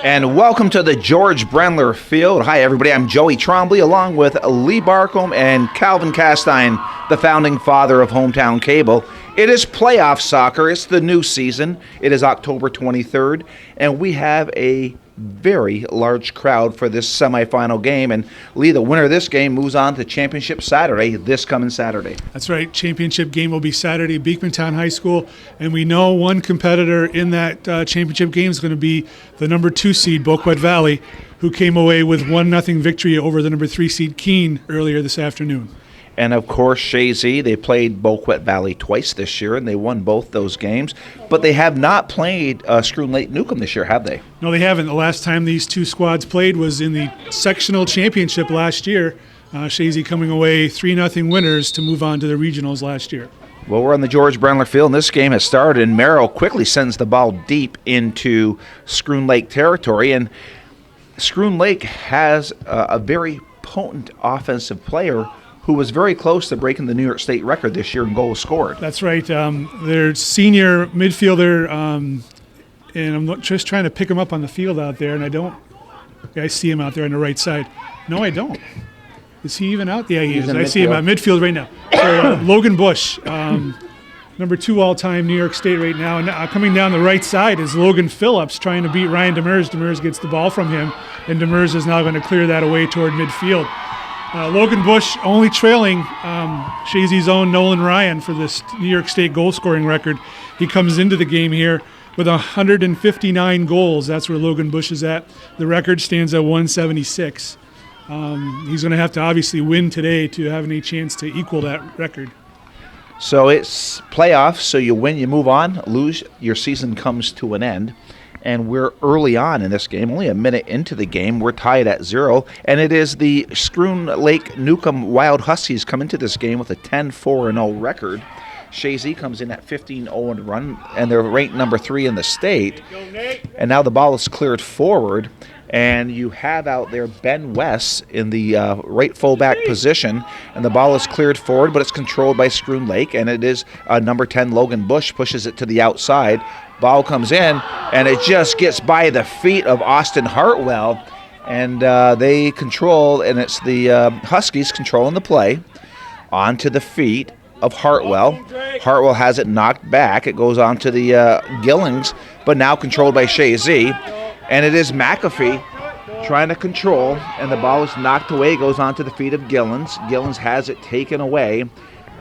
And welcome to the George Brendler Field. Hi, everybody. I'm Joey Trombley, along with Lee Barcombe and Calvin Castine, the founding father of Hometown Cable. It is playoff soccer. It's the new season. It is October 23rd, and we have a very large crowd for this semifinal game. And Lee, the winner of this game moves on to Championship Saturday, this coming Saturday. That's right. Championship game will be Saturday, Beekmantown High School. And we know one competitor in that championship game is going to be the number 2 seed, Boquet Valley, who came away with 1-0 victory over the number 3 seed, Keene, earlier this afternoon. And, of course, Chazy, they played Boquet Valley twice this year, and they won both those games. But they have not played Schroon Lake-Newcomb this year, have they? No, they haven't. The last time these two squads played was in the sectional championship last year. Chazy coming away 3-0 winners to move on to the regionals last year. Well, we're on the George Brendler Field, and this game has started, and Merrill quickly sends the ball deep into Schroon Lake territory. And Schroon Lake has a very potent offensive player who was very close to breaking the New York State record this year in goals scored. That's right. Their senior midfielder, and I'm just trying to pick him up on the field out there, and I see him out there on the right side. No, I don't. Is he even out? Yeah, he is. I see him at midfield right now. So, Logan Bush, number 2 all-time New York State right now. And coming down the right side is Logan Phillips trying to beat Ryan Demers. Demers gets the ball from him, and Demers is now going to clear that away toward midfield. Logan Bush only trailing Chazy's own Nolan Ryan for this New York State goal-scoring record. He comes into the game here with 159 goals. That's where Logan Bush is at. The record stands at 176. He's going to have to obviously win today to have any chance to equal that record. So it's playoffs, so you win, you move on, lose, your season comes to an end. And we're early on in this game, only a minute into the game. We're tied at 0, and it is the Schroon Lake-Newcomb Wild Huskies come into this game with a 10-4-0 record. Chazy comes in at 15-0 run, and they're ranked number 3 in the state. And now the ball is cleared forward, and you have out there Ben West in the right fullback position, and the ball is cleared forward, but it's controlled by Schroon Lake, and it is number 10 Logan Bush pushes it to the outside. Ball comes in, and it just gets by the feet of Austin Hartwell, and they control, and it's the Huskies controlling the play onto the feet of Hartwell. Hartwell has it knocked back. It goes on to the Gillings, but now controlled by Chazy, and it is McAfee trying to control, and the ball is knocked away, goes on to the feet of Gillings. Gillings has it taken away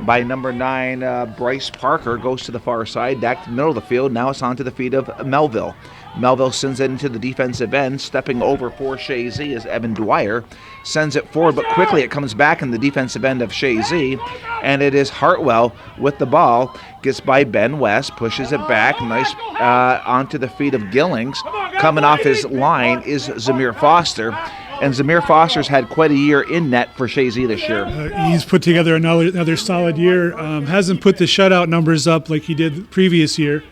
by number 9, Bryce Parker, goes to the far side, back to the middle of the field. Now it's on to the feet of Melville. Melville sends it into the defensive end. Stepping over for Chazy is Evan Dwyer. Sends it forward, but quickly it comes back in the defensive end of Chazy, and it is Hartwell with the ball. Gets by Ben West, pushes it back, nice onto the feet of Gillings. Coming off his line is Zamir Foster. And Zamir Foster's had quite a year in net for Chazy this year. He's put together another solid year. Hasn't put the shutout numbers up like he did the previous year,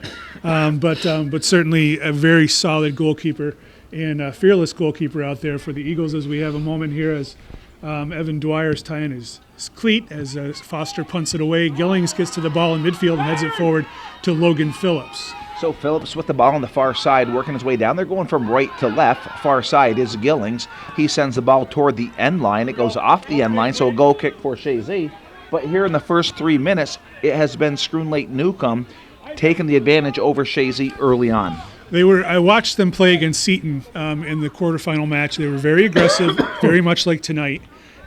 but certainly a very solid goalkeeper and a fearless goalkeeper out there for the Eagles. As we have a moment here as Evan Dwyer's tying his cleat as Foster punts it away. Gillings gets to the ball in midfield and heads it forward to Logan Phillips. So Phillips with the ball on the far side, working his way down. They're going from right to left. Far side is Gillings. He sends the ball toward the end line. It goes off the end line, so a goal kick for Chazy. But here in the first 3 minutes, it has been Schroon Lake-Newcomb taking the advantage over Chazy early on. I watched them play against Seton in the quarterfinal match. They were very aggressive, very much like tonight,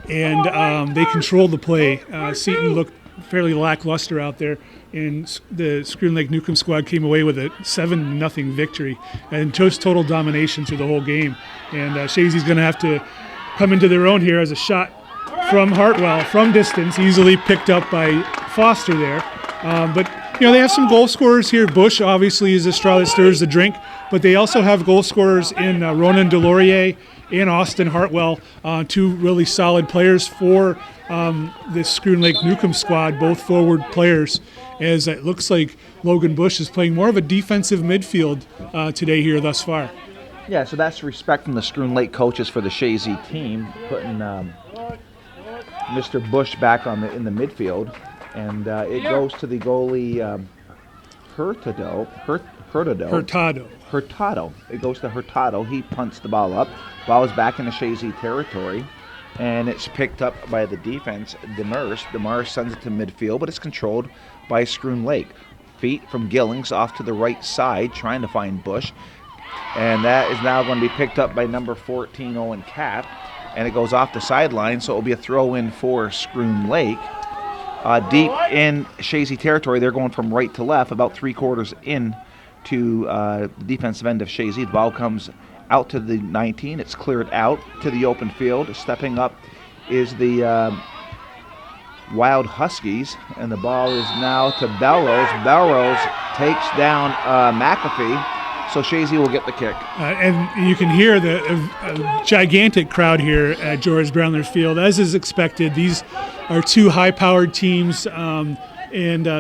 and they controlled the play. Seton looked fairly lackluster out there, and the Schroon Lake-Newcomb squad came away with a 7-0 victory and just total domination through the whole game. And Chazy's going to have to come into their own here as a shot from Hartwell from distance, easily picked up by Foster there. But they have some goal scorers here. Bush obviously is a straw that stirs the drink, but they also have goal scorers in Ronan Delorier and Austin Hartwell, 2 really solid players for this Schroon Lake-Newcomb squad, both forward players, as it looks like Logan Bush is playing more of a defensive midfield today here thus far. Yeah, so that's respect from the Schroon Lake coaches for the Chazy team, putting Mr. Bush back in the midfield, and it goes to the goalie Hurtado. It goes to Hurtado. He punts the ball up. Ball is back into Chazy territory, and it's picked up by the defense, Demers. Demers sends it to midfield, but it's controlled by Schroon Lake. Feet from Gillings off to the right side, trying to find Bush. And that is now going to be picked up by number 14, Owen Cap. And it goes off the sideline, so it will be a throw-in for Schroon Lake. Deep in Chazy territory, they're going from right to left, about 3/4 in to the defensive end of Chazy. The ball comes out to the 19. It's cleared out to the open field. Stepping up is the Wild Huskies, and the ball is now to Belrose. Belrose takes down McAfee, so Chazy will get the kick. And you can hear the gigantic crowd here at George Brendler Field, as is expected. These are two high-powered teams, and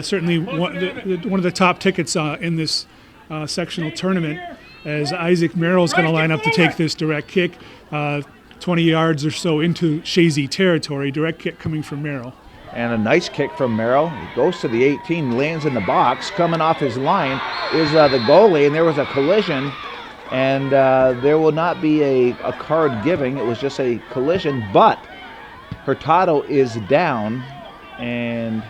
certainly one of the top tickets in this sectional tournament, as Isaac Merrill is going to line up to take this direct kick 20 yards or so into Chazy territory. Direct kick coming from Merrill. And a nice kick from Merrill. He goes to the 18, lands in the box. Coming off his line is the goalie, and there was a collision. And there will not be a card giving. It was just a collision, but Hurtado is down, and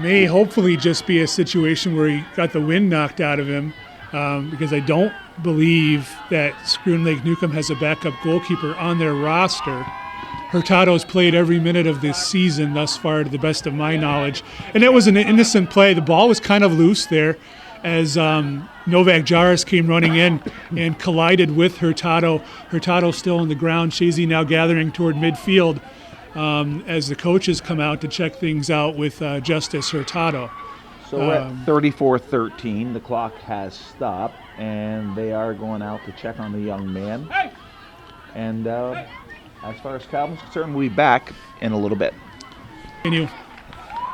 may hopefully just be a situation where he got the wind knocked out of him, because I don't believe that Schroon Lake-Newcomb has a backup goalkeeper on their roster. Hurtado's played every minute of this season thus far, to the best of my knowledge. And it was an innocent play. The ball was kind of loose there as Novak Jaris came running in and collided with Hurtado. Hurtado still on the ground. Chazy now gathering toward midfield as the coaches come out to check things out with Justice Hurtado. So we're at 34-13. The clock has stopped, and they are going out to check on the young man. And as far as Calvin's concerned, we'll be back in a little bit.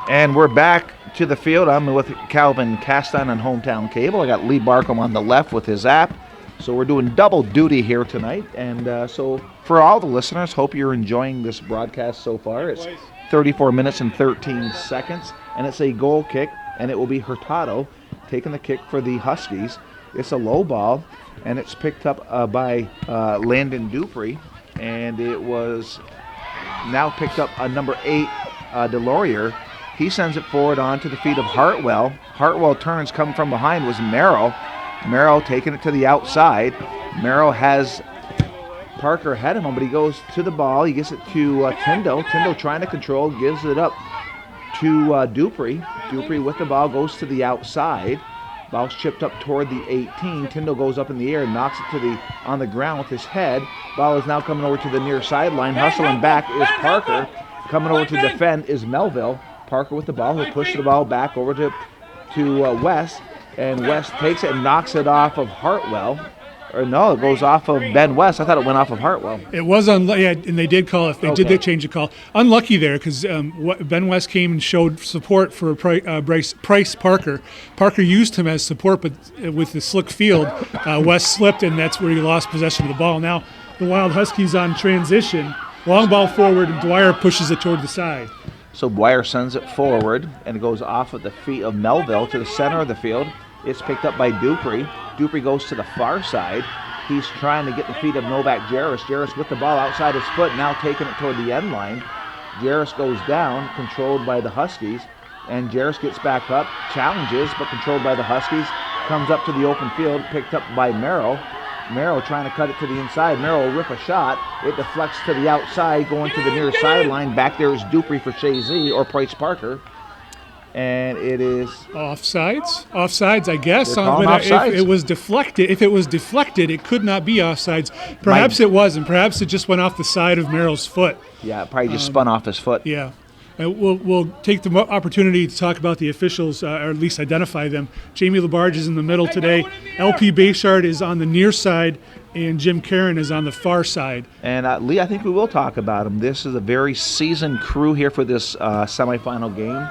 And we're back to the field. I'm with Calvin Caston on Hometown Cable. I got Lee Barkham on the left with his app. So we're doing double duty here tonight. And so for all the listeners, hope you're enjoying this broadcast so far. It's 34 minutes and 13 seconds, and it's a goal kick, and it will be Hurtado taking the kick for the Huskies. It's a low ball, and it's picked up by Landon Dupree. And it was now picked up on number 8, Delorier. He sends it forward onto the feet of Hartwell. Hartwell turns, coming from behind was Merrill. Merrill taking it to the outside. Merrill has Parker ahead of him, but he goes to the ball. He gets it to Tindo. Tindo trying to control, gives it up to Dupree. Dupree with the ball goes to the outside. Ball's chipped up toward the 18. Tindo goes up in the air, knocks it on the ground with his head. Ball is now coming over to the near sideline. Hustling back is Parker. Coming over to defend is Melville. Parker with the ball. He'll push the ball back over to West. And West takes it and knocks it off of Hartwell. Or no, it goes off of Ben West. I thought it went off of Hartwell. It was unlucky, yeah, and they did call it. They did change the call. Unlucky there, because Ben West came and showed support for Price Parker. Parker used him as support, but with the slick field, West slipped, and that's where he lost possession of the ball. Now the Wild Huskies on transition. Long ball forward, and Dwyer pushes it toward the side. So Dwyer sends it forward, and it goes off at the feet of Melville to the center of the field. It's picked up by Dupree. Dupree goes to the far side. He's trying to get the feet of Novak Jaris. Jaris with the ball outside his foot, now taking it toward the end line. Jaris goes down, controlled by the Huskies. And Jaris gets back up, challenges, but controlled by the Huskies. Comes up to the open field, picked up by Merrill. Merrill trying to cut it to the inside. Merrill will rip a shot. It deflects to the outside, going to the near sideline. Back there is Dupree for Chazy, or Price Parker. And it is offsides, I guess. Offsides. If it was deflected, it could not be offsides. Perhaps it was, and perhaps it just went off the side of Merrill's foot. Yeah, it probably just spun off his foot. Yeah. We'll take the opportunity to talk about the officials, or at least identify them. Jamie Labarge is in the middle today. LP Bayshard is on the near side, and Jim Karen is on the far side. And Lee, I think we will talk about them. This is a very seasoned crew here for this semifinal game.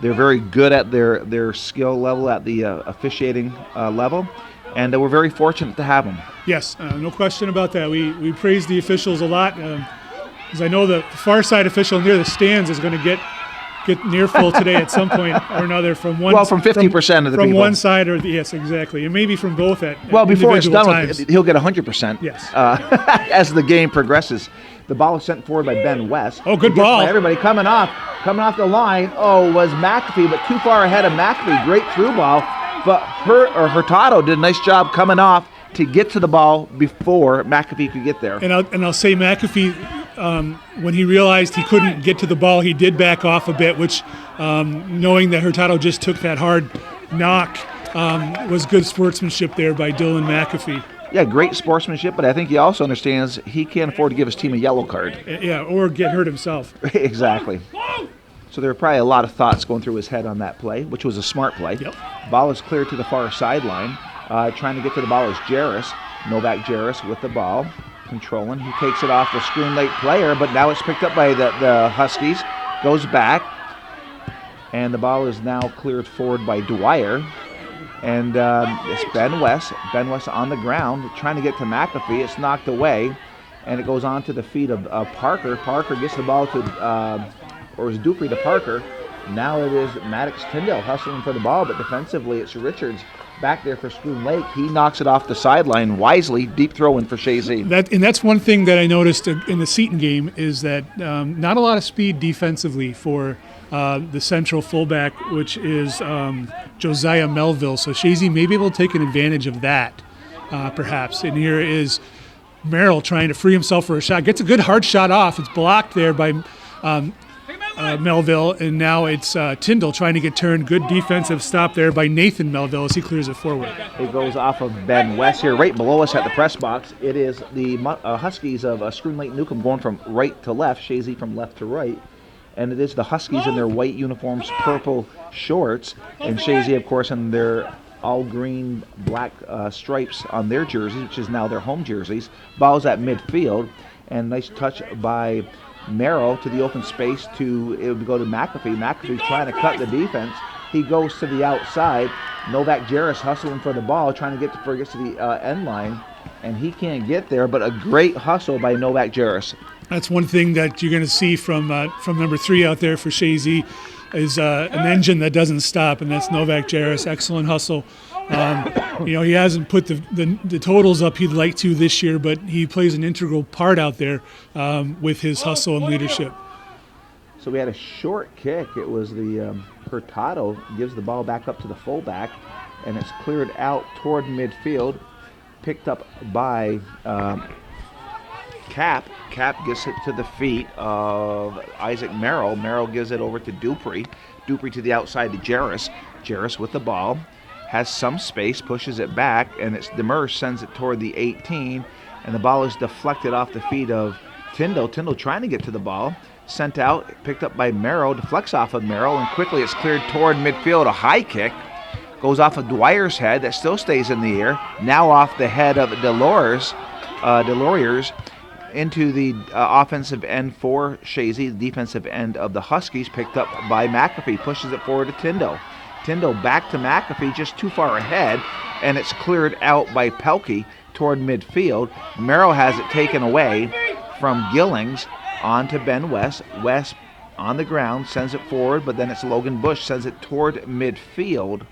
They're very good at their skill level, at the officiating level, and we're very fortunate to have them. Yes, no question about that. We praise the officials a lot, because I know the far side official near the stands is going to get get near full today at some point or another from one. Well, from 50% of the from people. one side or yes, exactly, and maybe from both at Well, before it's individual done, times. he'll get 100%. Yes. As the game progresses, the ball is sent forward by Ben West. Oh, good He gets ball. by everybody coming off the line. Oh, was McAfee, but too far ahead of McAfee. Great through ball, but Hurtado did a nice job coming off to get to the ball before McAfee could get there. And I'll say McAfee, when he realized he couldn't get to the ball, he did back off a bit, which, knowing that Hurtado just took that hard knock, was good sportsmanship there by Dylan McAfee. Yeah, great sportsmanship, but I think he also understands he can't afford to give his team a yellow card. Yeah, or get hurt himself. Exactly. So there were probably a lot of thoughts going through his head on that play, which was a smart play. Yep. Ball is cleared to the far sideline. Trying to get to the ball is Jarris. Novak Jarris with the ball, controlling. He takes it off the Schroon Lake player, but now it's picked up by the Huskies. Goes back, and the ball is now cleared forward by Dwyer. And it's Ben West. Ben West on the ground, trying to get to McAfee. It's knocked away, and it goes on to the feet of Parker. Parker gets the ball to, or is Dupree to Parker. Now it is Maddox Tyndall hustling for the ball, but defensively it's Richards back there for Schroon Lake. He knocks it off the sideline wisely. Deep throw in for Chazy. That's one thing that I noticed in the Seton game is that not a lot of speed defensively for the central fullback, which is Josiah Melville. So Chazy may be able to take an advantage of that, perhaps. And here is Merrill trying to free himself for a shot. Gets a good hard shot off. It's blocked there by Melville, and now it's Tyndall trying to get turned. Good defensive stop there by Nathan Melville as he clears it forward. It goes off of Ben West here, right below us at the press box. It is the Huskies of Schroon Lake-Newcomb going from right to left, Chazy from left to right. And it is the Huskies in their white uniforms, purple shorts, and Chazy, of course, in their all green, black stripes on their jerseys, which is now their home jerseys. Ball's at midfield, and nice touch by Merrill to the open space it would go to McAfee. McAfee trying to cut the defense. He goes to the outside. Novak Jarris hustling for the ball, trying to get to the end line, and he can't get there, but a great hustle by Novak Jarris. That's one thing that you're going to see from number 3 out there for Chazy is an engine that doesn't stop, and that's Novak Jarris. Excellent hustle. He hasn't put the totals up he'd like to this year, but he plays an integral part out there with his hustle and leadership. So we had a short kick. It was the Hurtado gives the ball back up to the fullback, and it's cleared out toward midfield, picked up by Cap. Cap gets it to the feet of Isaac Merrill. Merrill gives it over to Dupree. Dupree to the outside to Jarris. Jarris with the ball. Has some space, pushes it back, and it's Demers sends it toward the 18, and the ball is deflected off the feet of Tyndall. Tyndall trying to get to the ball. Sent out, picked up by Merrill, deflects off of Merrill, and quickly it's cleared toward midfield. A high kick. Goes off of Dwyer's head. That still stays in the air. Now off the head of Deloriers into the offensive end for Chazy. The defensive end of the Huskies picked up by McAfee. Pushes it forward to Tyndall. Tyndall back to McAfee, just too far ahead, and it's cleared out by Pelkey toward midfield. Merrill has it taken away from Gillings onto Ben West. West on the ground, sends it forward, but then it's Logan Bush, sends it toward midfield,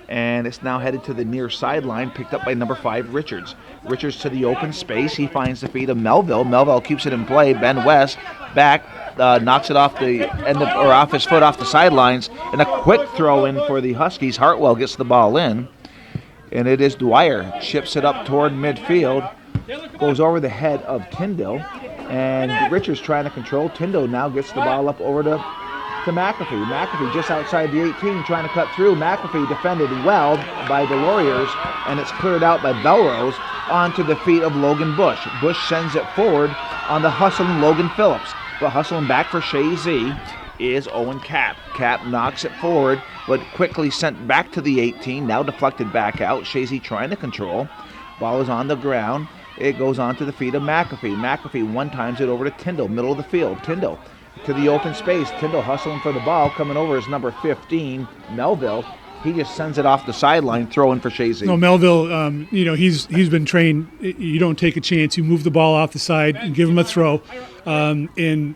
and it's now headed to the near sideline, picked up by number 5, Richards. Richards to the open space. He finds the feet of Melville. Melville keeps it in play. Ben West back, knocks it off the end of, or off his foot off the sidelines, and a quick throw in for the Huskies. Hartwell gets the ball in, and it is Dwyer. Chips it up toward midfield, goes over the head of Tyndall, and Richards trying to control. Tyndall now gets the ball up over to McAfee. McAfee just outside the 18 trying to cut through. McAfee defended well by the Lawyers, and it's cleared out by Belrose onto the feet of Logan Bush. Bush sends it forward on the hustling Logan Phillips. But hustling back for Chazy is Owen Cap. Cap knocks it forward, but quickly sent back to the 18, now deflected back out. Chazy trying to control. Ball is on the ground. It goes on to the feet of McAfee. McAfee one-times it over to Tyndall, middle of the field. Tyndall to the open space. Tyndall hustling for the ball. Coming over is number 15, Melville. He just sends it off the sideline, throwing for Chazy. No, Melville, he's been trained. You don't take a chance. You move the ball off the side and give him a throw. And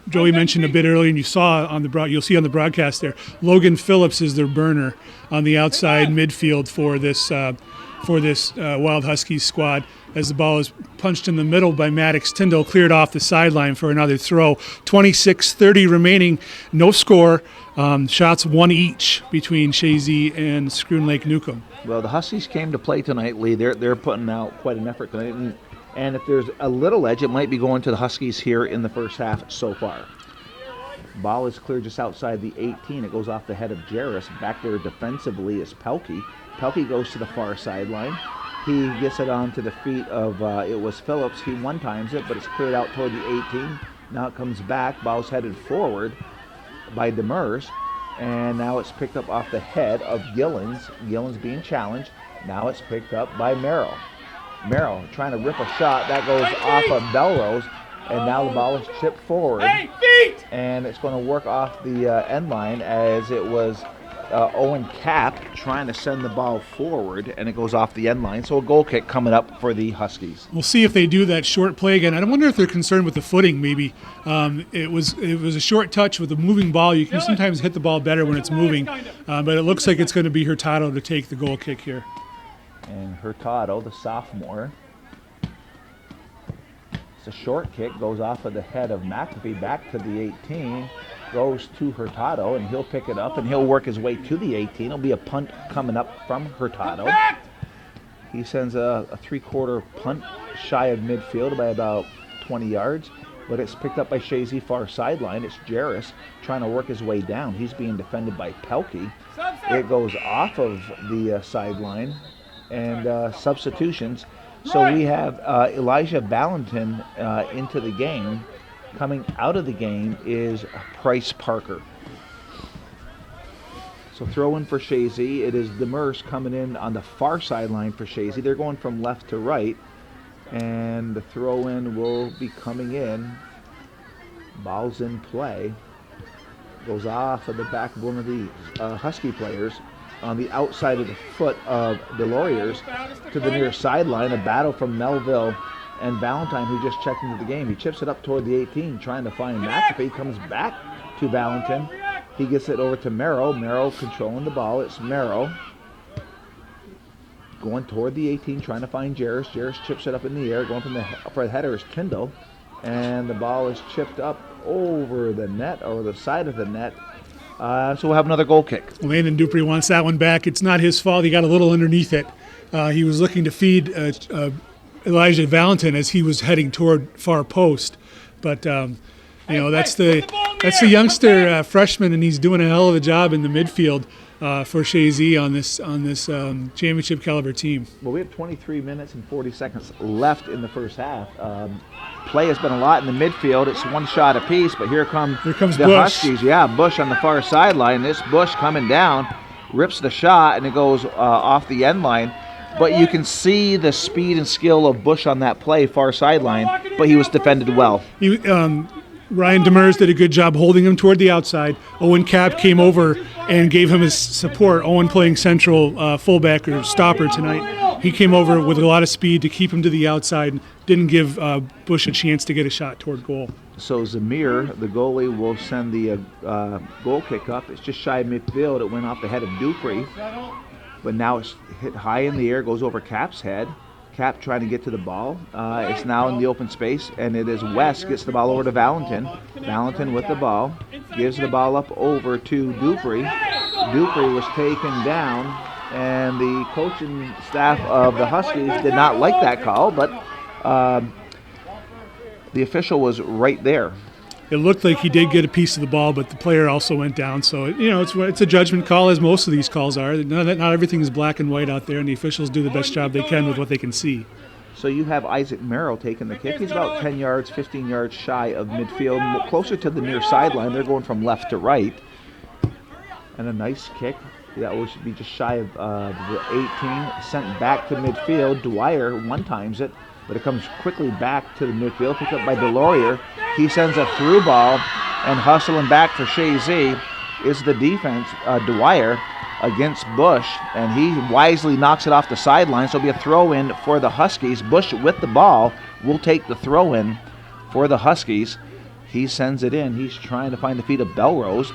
Joey mentioned a bit earlier, and you'll see on the broadcast there, Logan Phillips is their burner on the outside midfield for this Wild Huskies squad, as the ball is punched in the middle by Maddox Tyndall, cleared off the sideline for another throw. 26:30 remaining, no score. Shots one each between Chazy and Schroon Lake-Newcomb. Well, the Huskies came to play tonight, Lee. They're putting out quite an effort tonight. And if there's a little edge, it might be going to the Huskies here in the first half so far. Ball is cleared just outside the 18. It goes off the head of Jarris. Back there defensively is Pelkey. Pelkey goes to the far sideline. He gets it onto the feet of, it was Phillips. He one-times it, but it's cleared out toward the 18. Now it comes back. Ball's headed forward by Demers. And now it's picked up off the head of Gillens. Gillens being challenged. Now it's picked up by Merrill. Merrill trying to rip a shot. That goes off of Belrose. And now the ball is chipped forward. And it's going to work off the end line, as it was Owen Cap trying to send the ball forward, and it goes off the end line. So a goal kick coming up for the Huskies. We'll see if they do that short play again. I wonder if they're concerned with the footing. Maybe it was a short touch with a moving ball. You can sometimes hit the ball better when it's moving, but it looks like it's going to be Hurtado to take the goal kick here. And Hurtado, the sophomore. It's a short kick, goes off of the head of McAfee back to the 18, goes to Hurtado, and he'll pick it up and he'll work his way to the 18. It'll be a punt coming up from Hurtado. He sends a three-quarter punt shy of midfield by about 20 yards, but it's picked up by Chazy far sideline. It's Jarris trying to work his way down. He's being defended by Pelkey. It goes off of the sideline, and substitutions. So we have Elijah Valentin into the game. Coming out of the game is Price Parker. So throw in for Chazy. It is Demers coming in on the far sideline for Chazy. They're going from left to right. And the throw in will be coming in. Ball's in play. Goes off of the back of one of the Husky players on the outside of the foot of Deloriers to the near sideline. A battle from Melville and Valentine, who just checked into the game. He chips it up toward the 18, trying to find McAfee. Comes back to Valentin. He gets it over to Merrill. Merrill controlling the ball. It's Merrill going toward the 18, trying to find Jarris. Jarris chips it up in the air. Going for the header is Tyndall. And the ball is chipped up over the net, or the side of the net. So we'll have another goal kick. Landon Dupree wants that one back. It's not his fault. He got a little underneath it. He was looking to feed Elijah Valentin as he was heading toward far post. But, that's the youngster freshman, and he's doing a hell of a job in the midfield for Chazy on this championship caliber team. Well, we have 23 minutes and 40 seconds left in the first half. Play has been a lot in the midfield. It's one shot apiece, but here comes the Bush. Huskies. Yeah, Bush on the far sideline. This Bush coming down, rips the shot, and it goes off the end line. But you can see the speed and skill of Bush on that play, far sideline, but he was defended well. Ryan Demers did a good job holding him toward the outside. Owen Cap came over and gave him his support. Owen playing central fullback or stopper tonight. He came over with a lot of speed to keep him to the outside. Didn't give Bush a chance to get a shot toward goal. So Zamir, the goalie, will send the goal kick up. It's just shy of midfield. It went off the head of Dupree. But now it's hit high in the air, goes over Cap's head. Cap trying to get to the ball. It's now in the open space, and it is West gets the ball over to Valentin. Valentin with the ball. Gives the ball up over to Dupree. Dupree was taken down, and the coaching staff of the Huskies did not like that call, but the official was right there. It looked like he did get a piece of the ball, but the player also went down. So, it's a judgment call, as most of these calls are. Not everything is black and white out there, and the officials do the best job they can with what they can see. So you have Isaac Merrill taking the kick. He's about 10 yards, 15 yards shy of midfield, closer to the near sideline. They're going from left to right. And a nice kick. That will be just shy of the 18. Sent back to midfield. Dwyer one-times it, but it comes quickly back to the midfield, picked up by Delorier. He sends a through ball, and hustling back for Chazy is the defense, Dwyer. against Bush, and he wisely knocks it off the sideline. So it'll be a throw-in for the Huskies. Bush with the ball will take the throw-in for the Huskies. He sends it in. He's trying to find the feet of Belrose.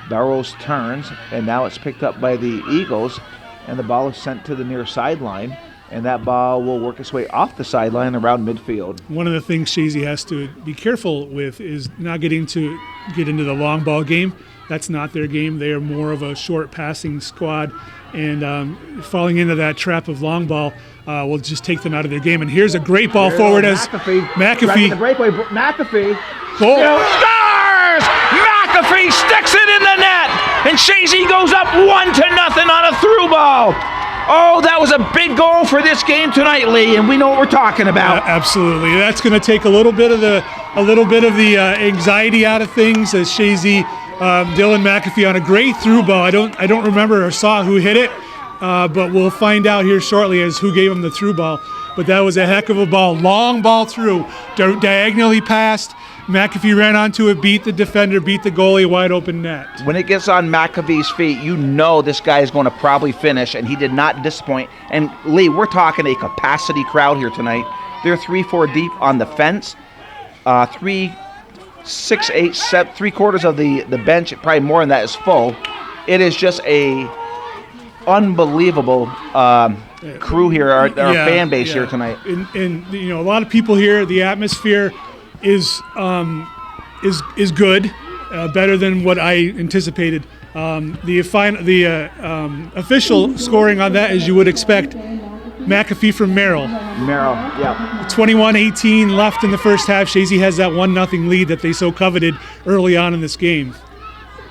Belrose turns, and now it's picked up by the Eagles, and the ball is sent to the near sideline, and that ball will work its way off the sideline around midfield. One of the things Chazy has to be careful with is not get into the long ball game. That's not their game. They are more of a short passing squad, and falling into that trap of long ball will just take them out of their game. And here's a great ball forward as McAfee. The breakaway, McAfee. Goal. Scores! McAfee sticks it in the net, and Chazy goes up 1-0 on a through ball. Oh, that was a big goal for this game tonight, Lee, and we know what we're talking about. Absolutely, that's going to take a little bit of the anxiety out of things as Chazy, Dylan McAfee on a great through ball. I don't remember or saw who hit it, but we'll find out here shortly as who gave him the through ball. But that was a heck of a ball, long ball through, diagonally passed. McAfee ran onto it, beat the defender, beat the goalie, wide open net. When it gets on McAfee's feet, you know this guy is going to probably finish, and he did not disappoint. And Lee, we're talking a capacity crowd here tonight. They're 3-4 deep on the fence. 3, 6, 8, 7, 3/4 of the bench, probably more than that, is full. It is just a unbelievable crew here, our fan base here tonight. And a lot of people here. The atmosphere is good, better than what I anticipated. The official scoring on that, as you would expect, McAfee from Merrill. Yeah. 21-18 left in the first half. Chazy has that 1-0 lead that they so coveted early on in this game.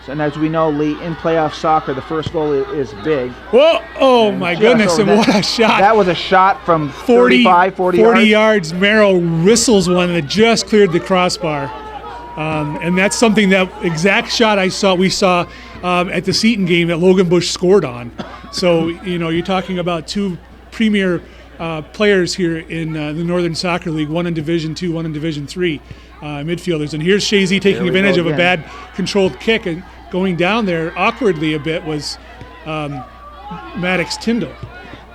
And as we know, Lee, in playoff soccer, the first goal is big. Whoa! Oh, my goodness, and what a shot. That was a shot from 40 yards. Merrill whistles one that just cleared the crossbar. And that's something, that exact shot we saw at the Seton game that Logan Bush scored on. So, you're talking about two premier players here in the Northern Soccer League, one in Division II, one in Division III, midfielders. And here's Chazy taking advantage of a bad controlled kick, and going down there awkwardly a bit was Maddox Tyndall.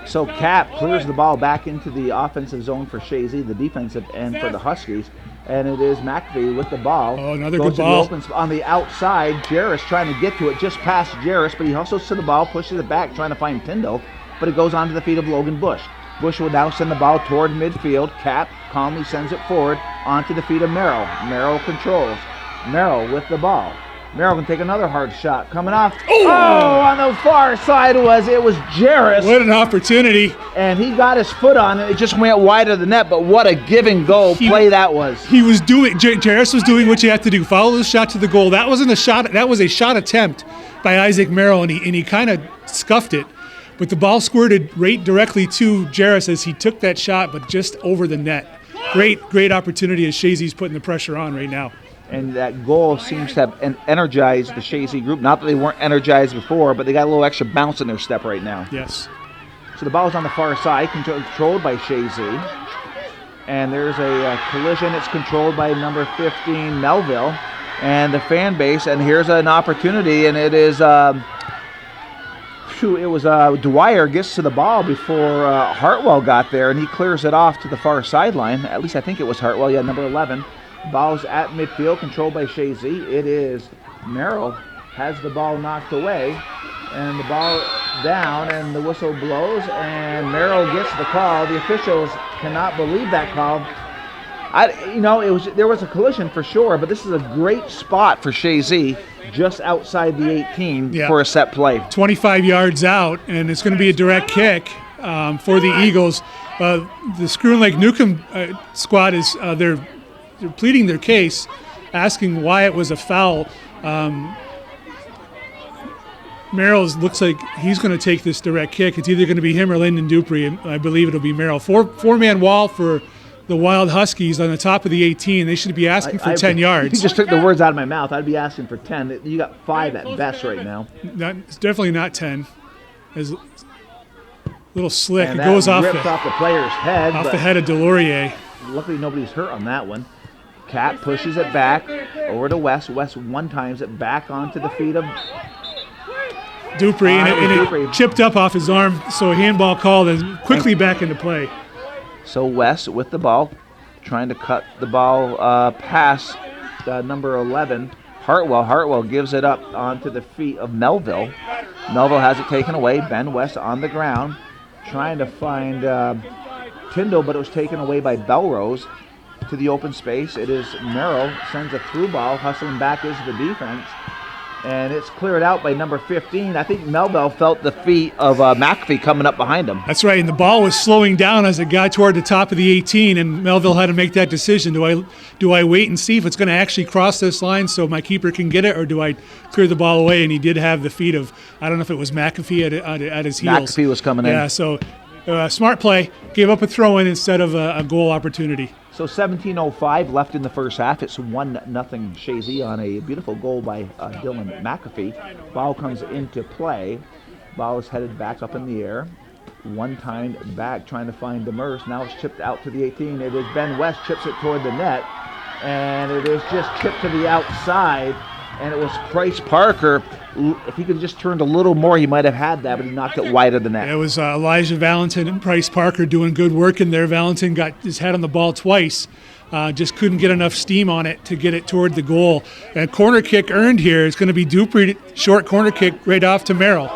So Cap clears the ball back into the offensive zone for Chazy, the defensive end for the Huskies, and it is McAfee with the ball. Oh, another goes good ball. To the on the outside. Jarris trying to get to it just past Jarris, but he hustles to the ball, pushes it back, trying to find Tyndall, but it goes onto the feet of Logan Bush. Bush will now send the ball toward midfield. Cap calmly sends it forward onto the feet of Merrill. Merrill controls. Merrill with the ball. Merrill can take another hard shot. Coming off. Oh, on the far side it was Jarris. What an opportunity. And he got his foot on it. It just went wide of the net, but what a give and go play that was. Jarris was doing what you have to do. Follow the shot to the goal. That wasn't a shot. That was a shot attempt by Isaac Merrill, and he kind of scuffed it. But the ball squirted right directly to Jarris as he took that shot, but just over the net. Great opportunity as Chazy's putting the pressure on right now. And that goal seems to have energized the Chazy group. Not that they weren't energized before, but they got a little extra bounce in their step right now. Yes. So the ball is on the far side, controlled by Chazy. And there's a collision. It's controlled by number 15, Melville, and the fan base. And here's an opportunity, and it is... Dwyer gets to the ball before Hartwell got there, and he clears it off to the far sideline. At least I think it was Hartwell. Yeah, number 11. Ball's at midfield, controlled by Chazy. It is Merrill has the ball knocked away, and the ball down, and the whistle blows, and Merrill gets the call. The officials cannot believe that call. There was a collision for sure, but this is a great spot for Chazy, just outside the 18 for a set play. 25 yards out, and it's going to be a direct kick for the Eagles. The Schroon Lake-Newcomb squad is they're pleading their case, asking why it was a foul. Merrill looks like he's going to take this direct kick. It's either going to be him or Lyndon Dupree, and I believe it'll be Merrill. Four-man wall for the Wild Huskies on the top of the 18. They should be asking for 10 yards. You just took the words out of my mouth. I'd be asking for 10. You got 5 at best right now. It's definitely not 10. It's a little slick. And it goes off the player's head. Off the head of Delorier. Luckily, nobody's hurt on that one. Cat pushes it back over to West. West one times it back onto the feet of Dupree, and Dupree. it chipped up off his arm, so a handball called and quickly back into play. So West with the ball, trying to cut the ball past number 11, Hartwell. Hartwell gives it up onto the feet of Melville. Melville has it taken away. Ben West on the ground, trying to find Tyndall, but it was taken away by Belrose to the open space. It is Merrill, sends a through ball, hustling back is the defense, and it's cleared out by number 15. I think Melville felt the feet of McAfee coming up behind him. That's right, and the ball was slowing down as it got toward the top of the 18, and Melville had to make that decision. Do I wait and see if it's going to actually cross this line so my keeper can get it, or do I clear the ball away? And he did have the feet of, I don't know if it was McAfee at his heels. McAfee was coming in. Yeah, so smart play. Gave up a throw-in instead of a goal opportunity. So 17:05 left in the first half. It's 1-0 Chazy on a beautiful goal by Dylan McAfee. Ball comes into play. Ball is headed back up in the air. One time back trying to find Demers. Now it's chipped out to the 18. It is Ben West chips it toward the net. And it is just chipped to the outside. And it was Price Parker. If he could have just turned a little more, he might have had that, but he knocked it wide of the net. It was Elijah Valentin and Price Parker doing good work in there. Valentin got his head on the ball twice. Just couldn't get enough steam on it to get it toward the goal. And corner kick earned here. It's going to be Dupree, short corner kick right off to Merrill.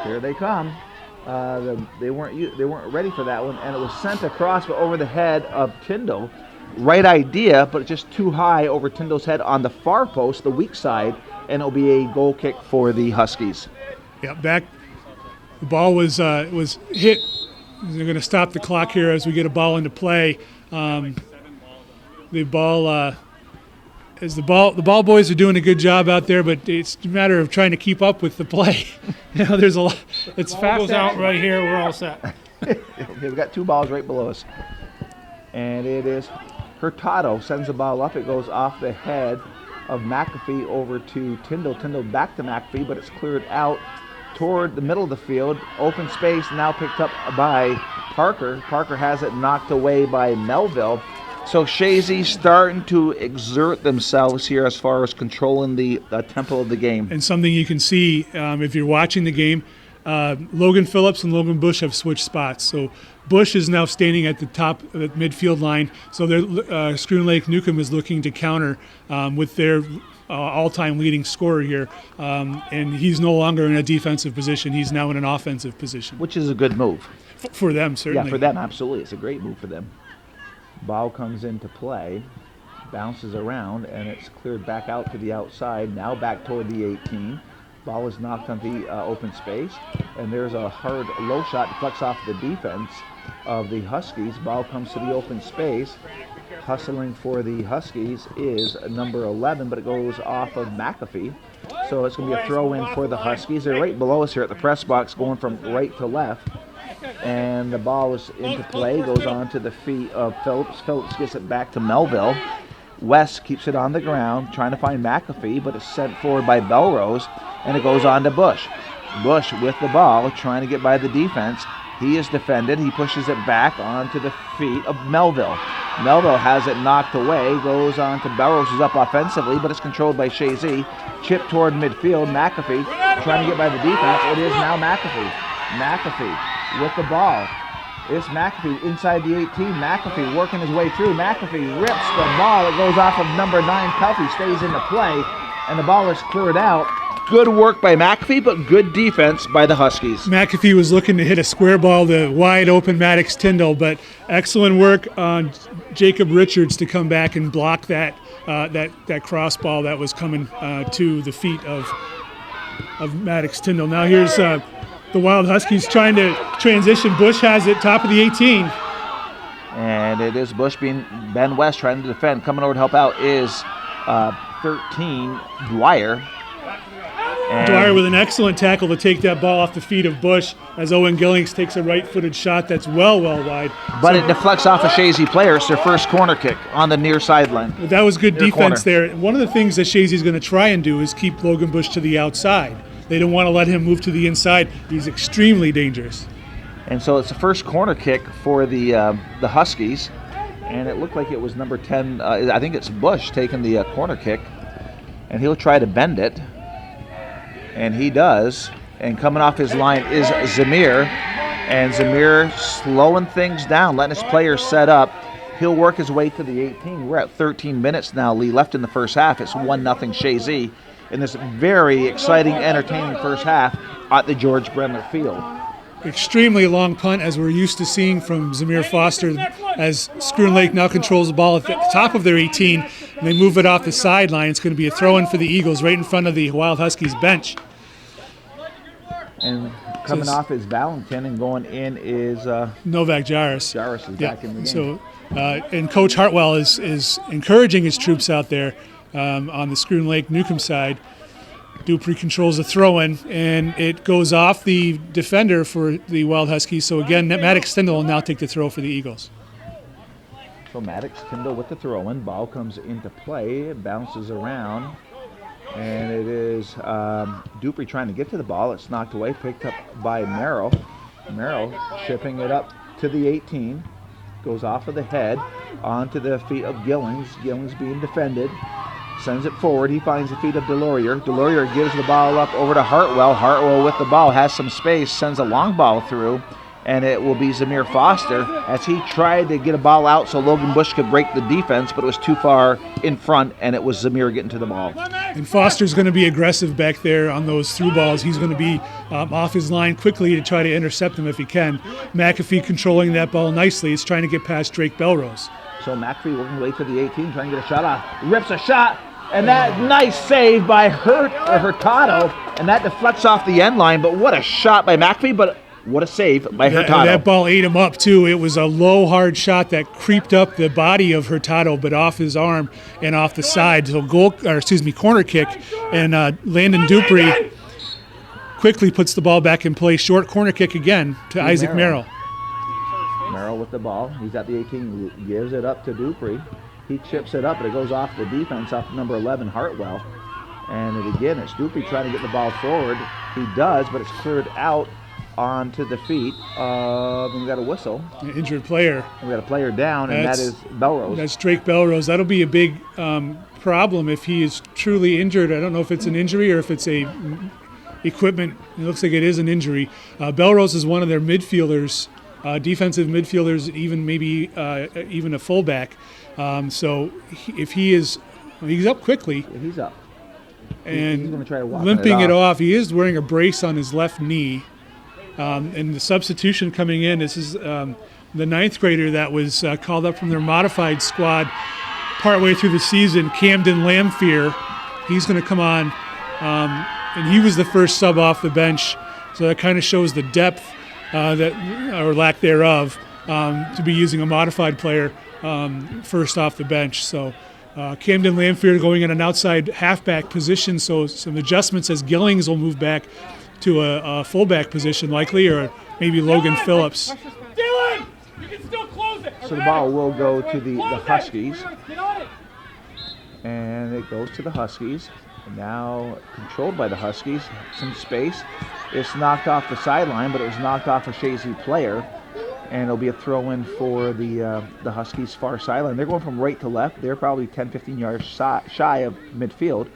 Here they come. They weren't ready for that one, and it was sent across but over the head of Tyndall. Right idea, but just too high over Tyndall's head on the far post, the weak side, and it'll be a goal kick for the Huskies. Yeah, back. The ball was hit. They're going to stop the clock here as we get a ball into play. The ball boys are doing a good job out there, but it's a matter of trying to keep up with the play. There's a lot. It's fast. Goes out right here. We're all set. Okay, we've got two balls right below us, and it is Hurtado sends the ball up. It goes off the head of McAfee over to Tyndall. Tyndall back to McAfee, but it's cleared out toward the middle of the field. Open space now picked up by Parker. Parker has it knocked away by Melville. So Chazy starting to exert themselves here as far as controlling the tempo of the game. And something you can see if you're watching the game, Logan Phillips and Logan Bush have switched spots. So Bush is now standing at the top of the midfield line. So Schroon Lake-Newcomb is looking to counter with their all-time leading scorer here. And he's no longer in a defensive position. He's now in an offensive position. Which is a good move. For them, certainly. Yeah, for them, absolutely. It's a great move for them. Ball comes into play, bounces around, and it's cleared back out to the outside, now back toward the 18. Ball is knocked on the open space, and there's a hard low shot, deflects off the defense of the Huskies. Ball comes to the open space. Hustling for the Huskies is number 11, but it goes off of McAfee. So it's going to be a throw-in for the Huskies. They're right below us here at the press box, going from right to left. And the ball is into play, goes on to the feet of Phillips. Phillips gets it back to Melville. West keeps it on the ground, trying to find McAfee, but it's sent forward by Belrose, and it goes on to Bush. Bush with the ball, trying to get by the defense. He is defended. He pushes it back onto the feet of Melville. Melville has it knocked away, goes on to Belrose, who's up offensively, but it's controlled by Chazy. Chip toward midfield. McAfee trying to get by the defense. It is now McAfee. McAfee with the ball. It's McAfee inside the 18. McAfee working his way through. McAfee rips the ball. It goes off of number 9. Pelfey stays into play, and the ball is cleared out. Good work by McAfee, but good defense by the Huskies. McAfee was looking to hit a square ball to wide open Maddox Tyndall, but excellent work on Jacob Richards to come back and block that cross ball that was coming to the feet of Maddox Tyndall. Now here's the Wild Huskies trying to transition. Bush has it, top of the 18. And it is Bush being Ben West trying to defend. Coming over to help out is 13, Dwyer. And Dwyer with an excellent tackle to take that ball off the feet of Bush as Owen Gillings takes a right-footed shot that's well wide. But it deflects off a Chazy player. It's their first corner kick on the near sideline. That was good defense corner. there. One of the things that Chazy's going to try and do is keep Logan Bush to the outside. They don't want to let him move to the inside. He's extremely dangerous. And so it's the first corner kick for the Huskies. And it looked like it was number 10. I think it's Bush taking the corner kick. And he'll try to bend it. And he does. And coming off his line is Zamir. And Zamir slowing things down, letting his players set up. He'll work his way to the 18. We're at 13 minutes now, Lee, left in the first half. It's 1-0 Chazy in this very exciting, entertaining first half at the George Brendler Field. Extremely long punt, as we're used to seeing from Zamir Foster, as Schroon Lake now controls the ball at the top of their 18, and they move it off the sideline. It's going to be a throw-in for the Eagles right in front of the Wild Huskies bench. And coming off is Valentin, and going in is Novak Jairus. Jairus is back in the game. So, and Coach Hartwell is encouraging his troops out there on the Schroon Lake-Newcomb side. Dupree controls the throw-in, and it goes off the defender for the Wild Huskies. So again, Maddox Tyndall will now take the throw for the Eagles. So Maddox Tyndall with the throw-in. Ball comes into play. It bounces around. And it is Dupree trying to get to the ball. It's knocked away, picked up by Merrill. Merrill shipping it up to the 18. Goes off of the head onto the feet of Gillings. Gillings being defended. Sends it forward. He finds the feet of Delorier. Delorier gives the ball up over to Hartwell. Hartwell with the ball, has some space, sends a long ball through, and it will be Zamir Foster as he tried to get a ball out so Logan Bush could break the defense, but it was too far in front, and it was Zamir getting to the ball. And Foster's going to be aggressive back there on those through balls. He's going to be off his line quickly to try to intercept them if he can. McAfee controlling that ball nicely. He's trying to get past Drake Belrose. So McAfee working late to the 18, trying to get a shot off. Rips a shot, and that nice save by Hurtado, and that deflects off the end line. But what a shot by McAfee, but what a save by Hurtado. That ball ate him up, too. It was a low, hard shot that creeped up the body of Hurtado, but off his arm and off the side. So corner kick, and Landon Dupree quickly puts the ball back in play. Short corner kick again to Isaac Merrill. Merrill with the ball. He's at the 18, gives it up to Dupree. He chips it up, but it goes off the defense, off number 11, Hartwell. And again, it's Dupree trying to get the ball forward. He does, but it's cleared out onto the feet of, and we got a whistle. An injured player. And we got a player down, and that is Belrose. That's Drake Belrose. That'll be a big problem if he is truly injured. I don't know if it's an injury or if it's a equipment. It looks like it is an injury. Belrose is one of their midfielders, defensive midfielders, even a fullback. So if he's up quickly. Yeah, he's up. And he's going to try to walk limping it off. He is wearing a brace on his left knee. And the substitution coming in, this is the ninth grader that was called up from their modified squad partway through the season, Camden Lamphere. He's going to come on, and he was the first sub off the bench. So that kind of shows the depth or lack thereof to be using a modified player first off the bench. So Camden Lamphere going in an outside halfback position, so some adjustments as Gillings will move back to a fullback position likely, or maybe Logan Phillips. Dylan, you can still close it. So the ball will go to the Huskies. And it goes to the Huskies. Now controlled by the Huskies. Some space. It's knocked off the sideline, but it was knocked off a Chazy player. And it'll be a throw-in for the Huskies' far sideline. They're going from right to left. They're probably 10, 15 yards shy of midfield.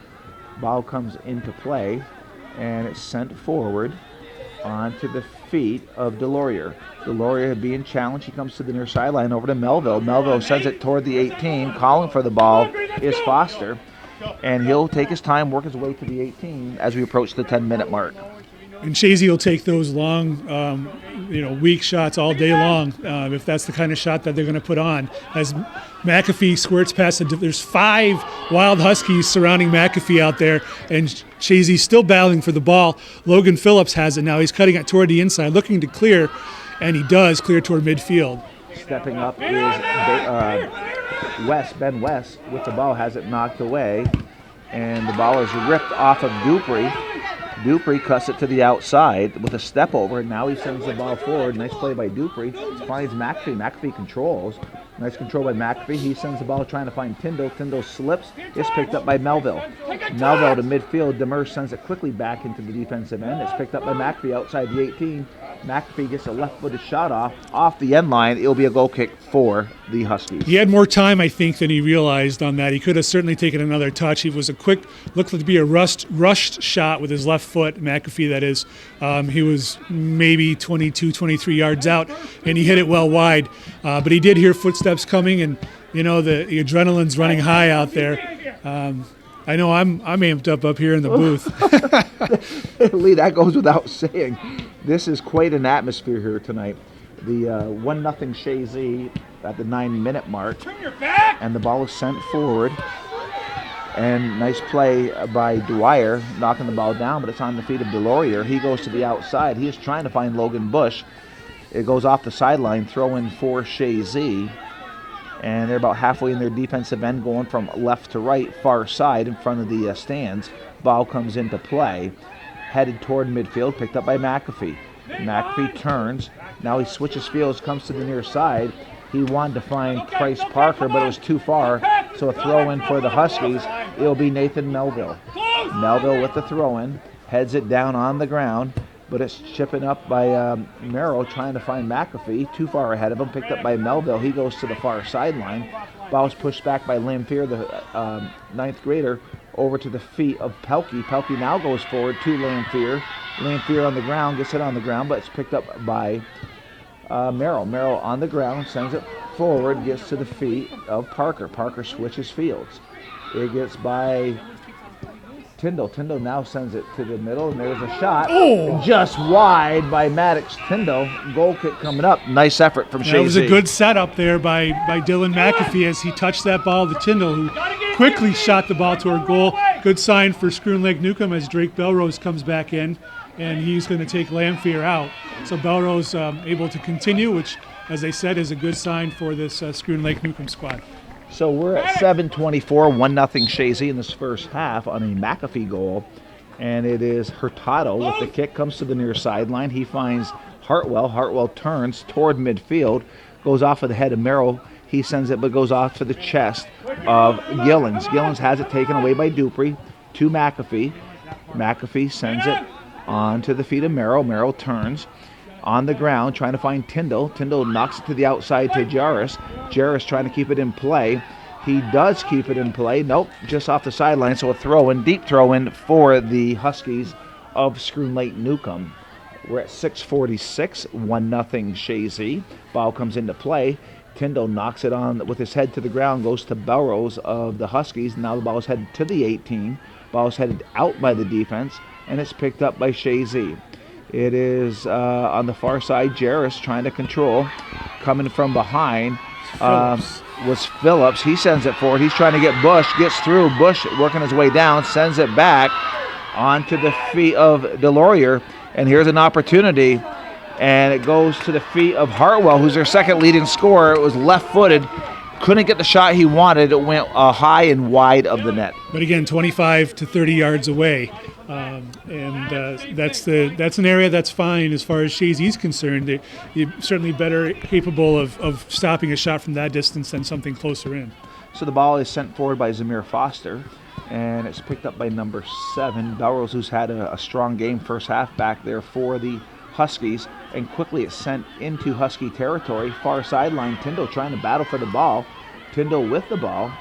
Ball comes into play, and it's sent forward onto the feet of Delorier. Delorier being challenged. He comes to the near sideline over to Melville. Melville sends it toward the 18. Calling for the ball is Foster. And he'll take his time, work his way to the 18 as we approach the 10-minute mark. And Chazy will take those long, weak shots all day long if that's the kind of shot that they're going to put on. As McAfee squirts past, there's 5 Wild Huskies surrounding McAfee out there, and Chazy's still battling for the ball. Logan Phillips has it now. He's cutting it toward the inside, looking to clear, and he does clear toward midfield. Stepping up is Ben West with the ball, has it knocked away, and the ball is ripped off of Dupree. Dupree cuts it to the outside with a step over, and now he sends the ball forward. Nice play by Dupree. Finds McAfee. McAfee controls. Nice control by McAfee. He sends the ball trying to find Tyndall. Tyndall slips. It's picked up by Melville. Melville to midfield. Demers sends it quickly back into the defensive end. It's picked up by McAfee outside the 18. McAfee gets a left-footed shot off the end line. It'll be a goal kick for the Huskies. He had more time, I think, than he realized on that. He could have certainly taken another touch. He was looked to be a rushed shot with his left foot, McAfee that is. He was maybe 22, 23 yards out, and he hit it well wide. But he did hear footsteps coming, and, the adrenaline's running high out there. I know I'm amped up here in the booth. Lee, that goes without saying. This is quite an atmosphere here tonight. The 1-0 Chazy at the 9-minute mark, and the ball is sent forward. And nice play by Dwyer, knocking the ball down, but it's on the feet of Delorier. He goes to the outside. He is trying to find Logan Bush. It goes off the sideline, throw in for Chazy. And they're about halfway in their defensive end, going from left to right, far side in front of the stands. Ball comes into play, headed toward midfield, picked up by McAfee. McAfee turns. Now he switches fields, comes to the near side. He wanted to find Price Parker, but it was too far. So a throw in for the Huskies. It'll be Nathan Melville. Melville with the throw in, heads it down on the ground, but it's chipping up by Merrill, trying to find McAfee. Too far ahead of him, picked up by Melville. He goes to the far sideline. Ball's pushed back by Lamphere, the ninth grader, over to the feet of Pelkey. Pelkey now goes forward to Lamphere. Lamphere on the ground, gets it on the ground, but it's picked up by Merrill. Merrill on the ground, sends it forward, gets to the feet of Parker. Parker switches fields. It gets by Tyndall. Tyndall now sends it to the middle, and there's a shot just wide by Maddox Tyndall. Goal kick coming up. Nice effort from Chazy. That was a good setup there by Dylan McAfee as he touched that ball to Tyndall, who quickly shot the ball toward goal. Good sign for Schroon Lake-Newcomb as Drake Belrose comes back in, and he's going to take Lamphere out. So Belrose able to continue, which, as I said, is a good sign for this Schroon Lake-Newcomb squad. So we're at 7:24, 1-0 Chazy in this first half on a McAfee goal. And it is Hurtado with the kick, comes to the near sideline. He finds Hartwell. Hartwell turns toward midfield, goes off of the head of Merrill. He sends it, but goes off to the chest of Gillens. Gillens has it taken away by Dupree to McAfee. McAfee sends it on to the feet of Merrill. Merrill turns on the ground, trying to find Tyndall. Tyndall knocks it to the outside to Jarris. Jarris trying to keep it in play. He does keep it in play. Nope, just off the sideline. So a throw-in, deep throw-in for the Huskies of Schroon Lake-Newcomb. We're at 6:46, 1-0 Chazy. Ball comes into play. Tyndall knocks it on with his head to the ground, goes to Belrose of the Huskies. Now the ball is headed to the 18. Ball is headed out by the defense, and it's picked up by Chazy. It is on the far side, Jarris trying to control. Coming from behind was Phillips. He sends it forward. He's trying to get Bush. Gets through. Bush working his way down. Sends it back onto the feet of Delorier. And here's an opportunity. And it goes to the feet of Hartwell, who's their second leading scorer. It was left-footed. Couldn't get the shot he wanted. It went high and wide of the net. But again, 25 to 30 yards away. That's an area that's fine as far as Chazy's concerned. You're certainly better capable of stopping a shot from that distance than something closer in. So the ball is sent forward by Zamir Foster, and it's picked up by number 7, Belrose, who's had a strong game first half back there for the Huskies, and quickly it's sent into Husky territory. Far sideline, Tyndall trying to battle for the ball. Tyndall with the ball,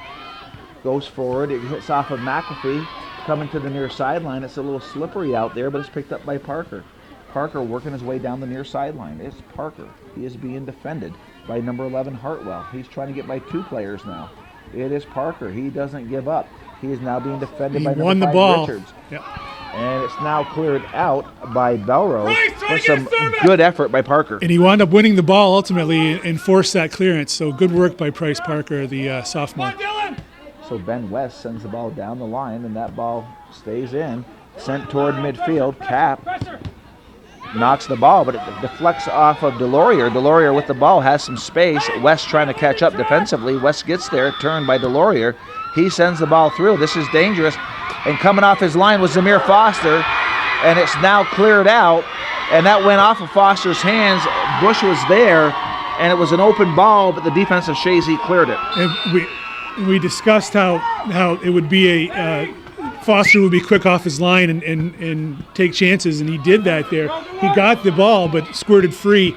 goes forward. It hits off of McAfee. Coming to the near sideline, it's a little slippery out there, but it's picked up by Parker. Parker working his way down the near sideline. It's Parker. He is being defended by number 11, Hartwell. He's trying to get by 2 players now. It is Parker. He doesn't give up. He is now being defended by number 5, Richards. Yep. And it's now cleared out by Belrose with some good effort by Parker. And he wound up winning the ball ultimately and forced that clearance. So good work by Price Parker, the sophomore. So Ben West sends the ball down the line, and that ball stays in. Sent toward midfield. Cap knocks the ball, but it deflects off of Delorier. Delorier with the ball has some space. West trying to catch up defensively. West gets there, turned by Delorier. He sends the ball through. This is dangerous. And coming off his line was Zamir Foster, and it's now cleared out. And that went off of Foster's hands. Bush was there, and it was an open ball, but the defense of Chazy cleared it. And we discussed how it would be a Foster would be quick off his line and take chances, and he did that there. He got the ball, but squirted free.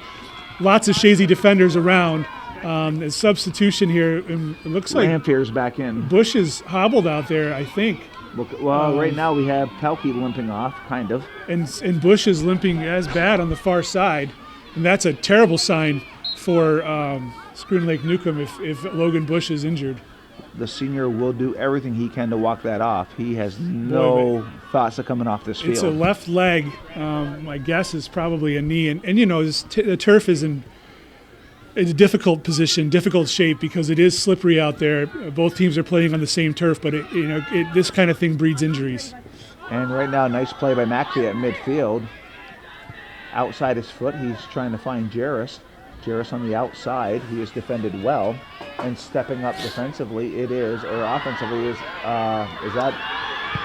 Lots of Chazy defenders around. A substitution here, and it looks like Lamphere's back in. Bush is hobbled out there, I think. Well, right now we have Pelkey limping off, kind of. And Bush is limping as bad on the far side, and that's a terrible sign for Schroon Lake-Newcomb if Logan Bush is injured. The senior will do everything he can to walk that off. He has no thoughts of coming off this field. It's a left leg. My guess is probably a knee. And you know, the turf is in a difficult position, difficult shape, because it is slippery out there. Both teams are playing on the same turf, but this kind of thing breeds injuries. And right now, nice play by McAfee at midfield. Outside his foot, he's trying to find Jarris. Jarris on the outside. He is defended well. And stepping up defensively, or offensively, is that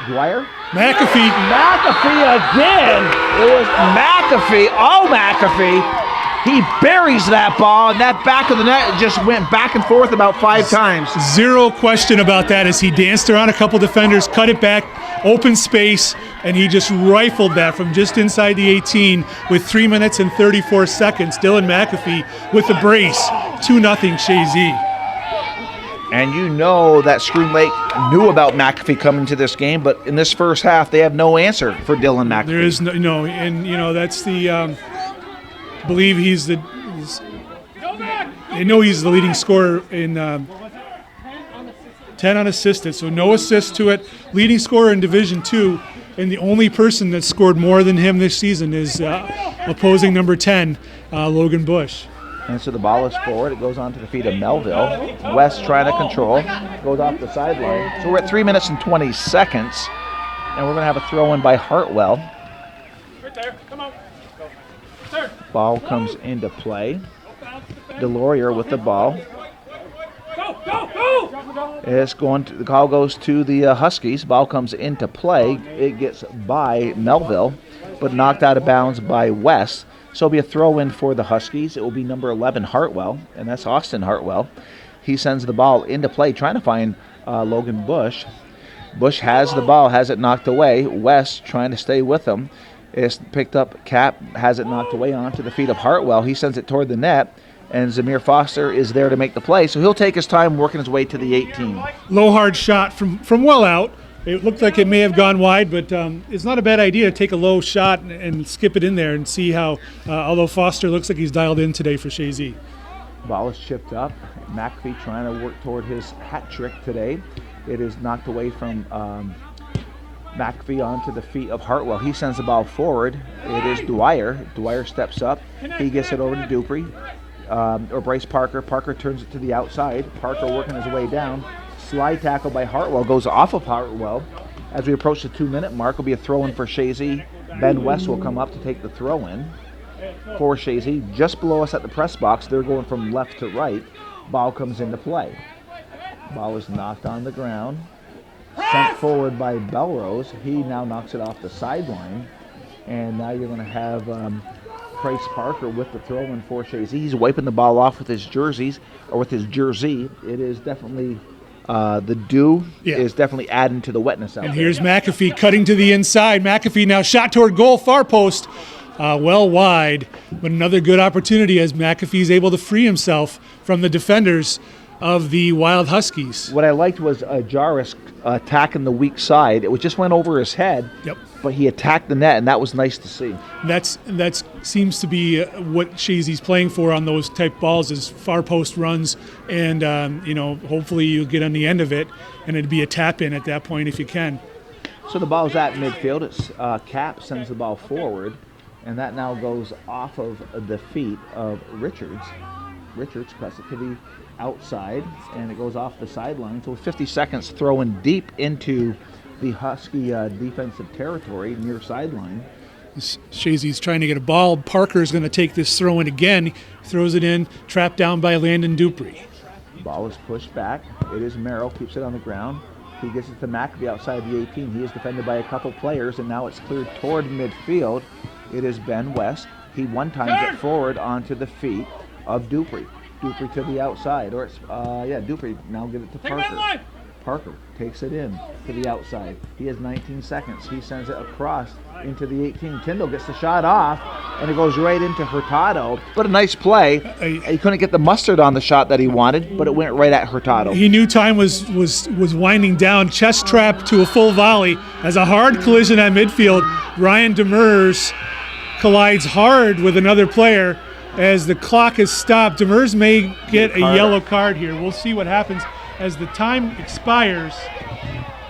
Dwyer? McAfee. McAfee again. It was McAfee. Oh, McAfee. He buries that ball, and that back of the net just went back and forth about 5 times. Zero question about that as he danced around a couple defenders, cut it back, open space, and he just rifled that from just inside the 18 with 3 minutes and 34 seconds. Dylan McAfee with the brace. 2-0 Chazy. And you know that Schroon Lake knew about McAfee coming to this game, but in this first half, they have no answer for Dylan McAfee. There is no, and that's the. I believe they know he's the leading scorer in 10 unassisted, so no assist to it. Leading scorer in Division II, and the only person that scored more than him this season is opposing number 10, Logan Bush. And so the ball is forward. It goes on to the feet of Melville. West trying to control. Goes off the sideline. So we're at 3 minutes and 20 seconds, and we're going to have a throw-in by Hartwell. Right there. Come on. Ball comes into play. DeLaurier with the ball. The call goes to the Huskies. Ball comes into play. It gets by Melville, but knocked out of bounds by West. So it'll be a throw-in for the Huskies. It will be number 11, Hartwell, and that's Austin Hartwell. He sends the ball into play, trying to find Logan Bush. Bush has the ball, has it knocked away. West trying to stay with him. It's picked up. Cap has it knocked away onto the feet of Hartwell. He sends it toward the net, and Zamir Foster is there to make the play. So he'll take his time working his way to the 18. Low hard shot from well out. It looked like it may have gone wide, but it's not a bad idea to take a low shot and skip it in there and see how, although Foster looks like he's dialed in today for Chazy. Ball is chipped up. McAfee trying to work toward his hat trick today. It is knocked away from McAfee onto the feet of Hartwell. He sends the ball forward. It is Dwyer. Dwyer steps up. He gets it over to Dupree. Or Bryce Parker. Parker turns it to the outside. Parker working his way down. Slide tackle by Hartwell goes off of Hartwell. As we approach the 2-minute mark, will be a throw-in for Chazy. Ben West will come up to take the throw-in for Chazy. Just below us at the press box, they're going from left to right. Ball comes into play. Ball is knocked on the ground. Sent forward by Belrose. He now knocks it off the sideline. And now you're going to have Bryce Parker with the throw-in for Chazy. He's wiping the ball off with his jersey. It is definitely the dew is definitely adding to the wetness out there. And here's McAfee cutting to the inside. McAfee now shot toward goal, far post, well wide. But another good opportunity as McAfee's able to free himself from the defenders of the Wild Huskies. What I liked was Jarris attacking the weak side. It just went over his head. Yep. But he attacked the net, and that was nice to see. That seems to be what Chazy's playing for on those type balls is far post runs, and hopefully you get on the end of it, and it'd be a tap in at that point if you can. So the ball's at midfield. It's Cap sends the ball forward, and that now goes off of the feet of Richards. Richards cuts it to the outside, and it goes off the sideline. So 50 seconds throwing deep into the Husky defensive territory near sideline. Chazy's trying to get a ball. Parker's going to take this throw in again. Throws it in, trapped down by Landon Dupree. Ball is pushed back. It is Merrill, keeps it on the ground. He gets it to McAfee outside the 18. He is defended by a couple players, and now it's cleared toward midfield. It is Ben West. He one-times it forward onto the feet of Dupree. Dupree to the outside, or it's Dupree now give it to Parker. Parker takes it in to the outside. He has 19 seconds. He sends it across into the 18. Tyndall gets the shot off, and it goes right into Hurtado. But a nice play. He couldn't get the mustard on the shot that he wanted, but it went right at Hurtado. He knew time was winding down. Chest trap to a full volley. As a hard collision at midfield, Ryan Demers collides hard with another player. As the clock is stopped, Demers may get a yellow card here. We'll see what happens as the time expires.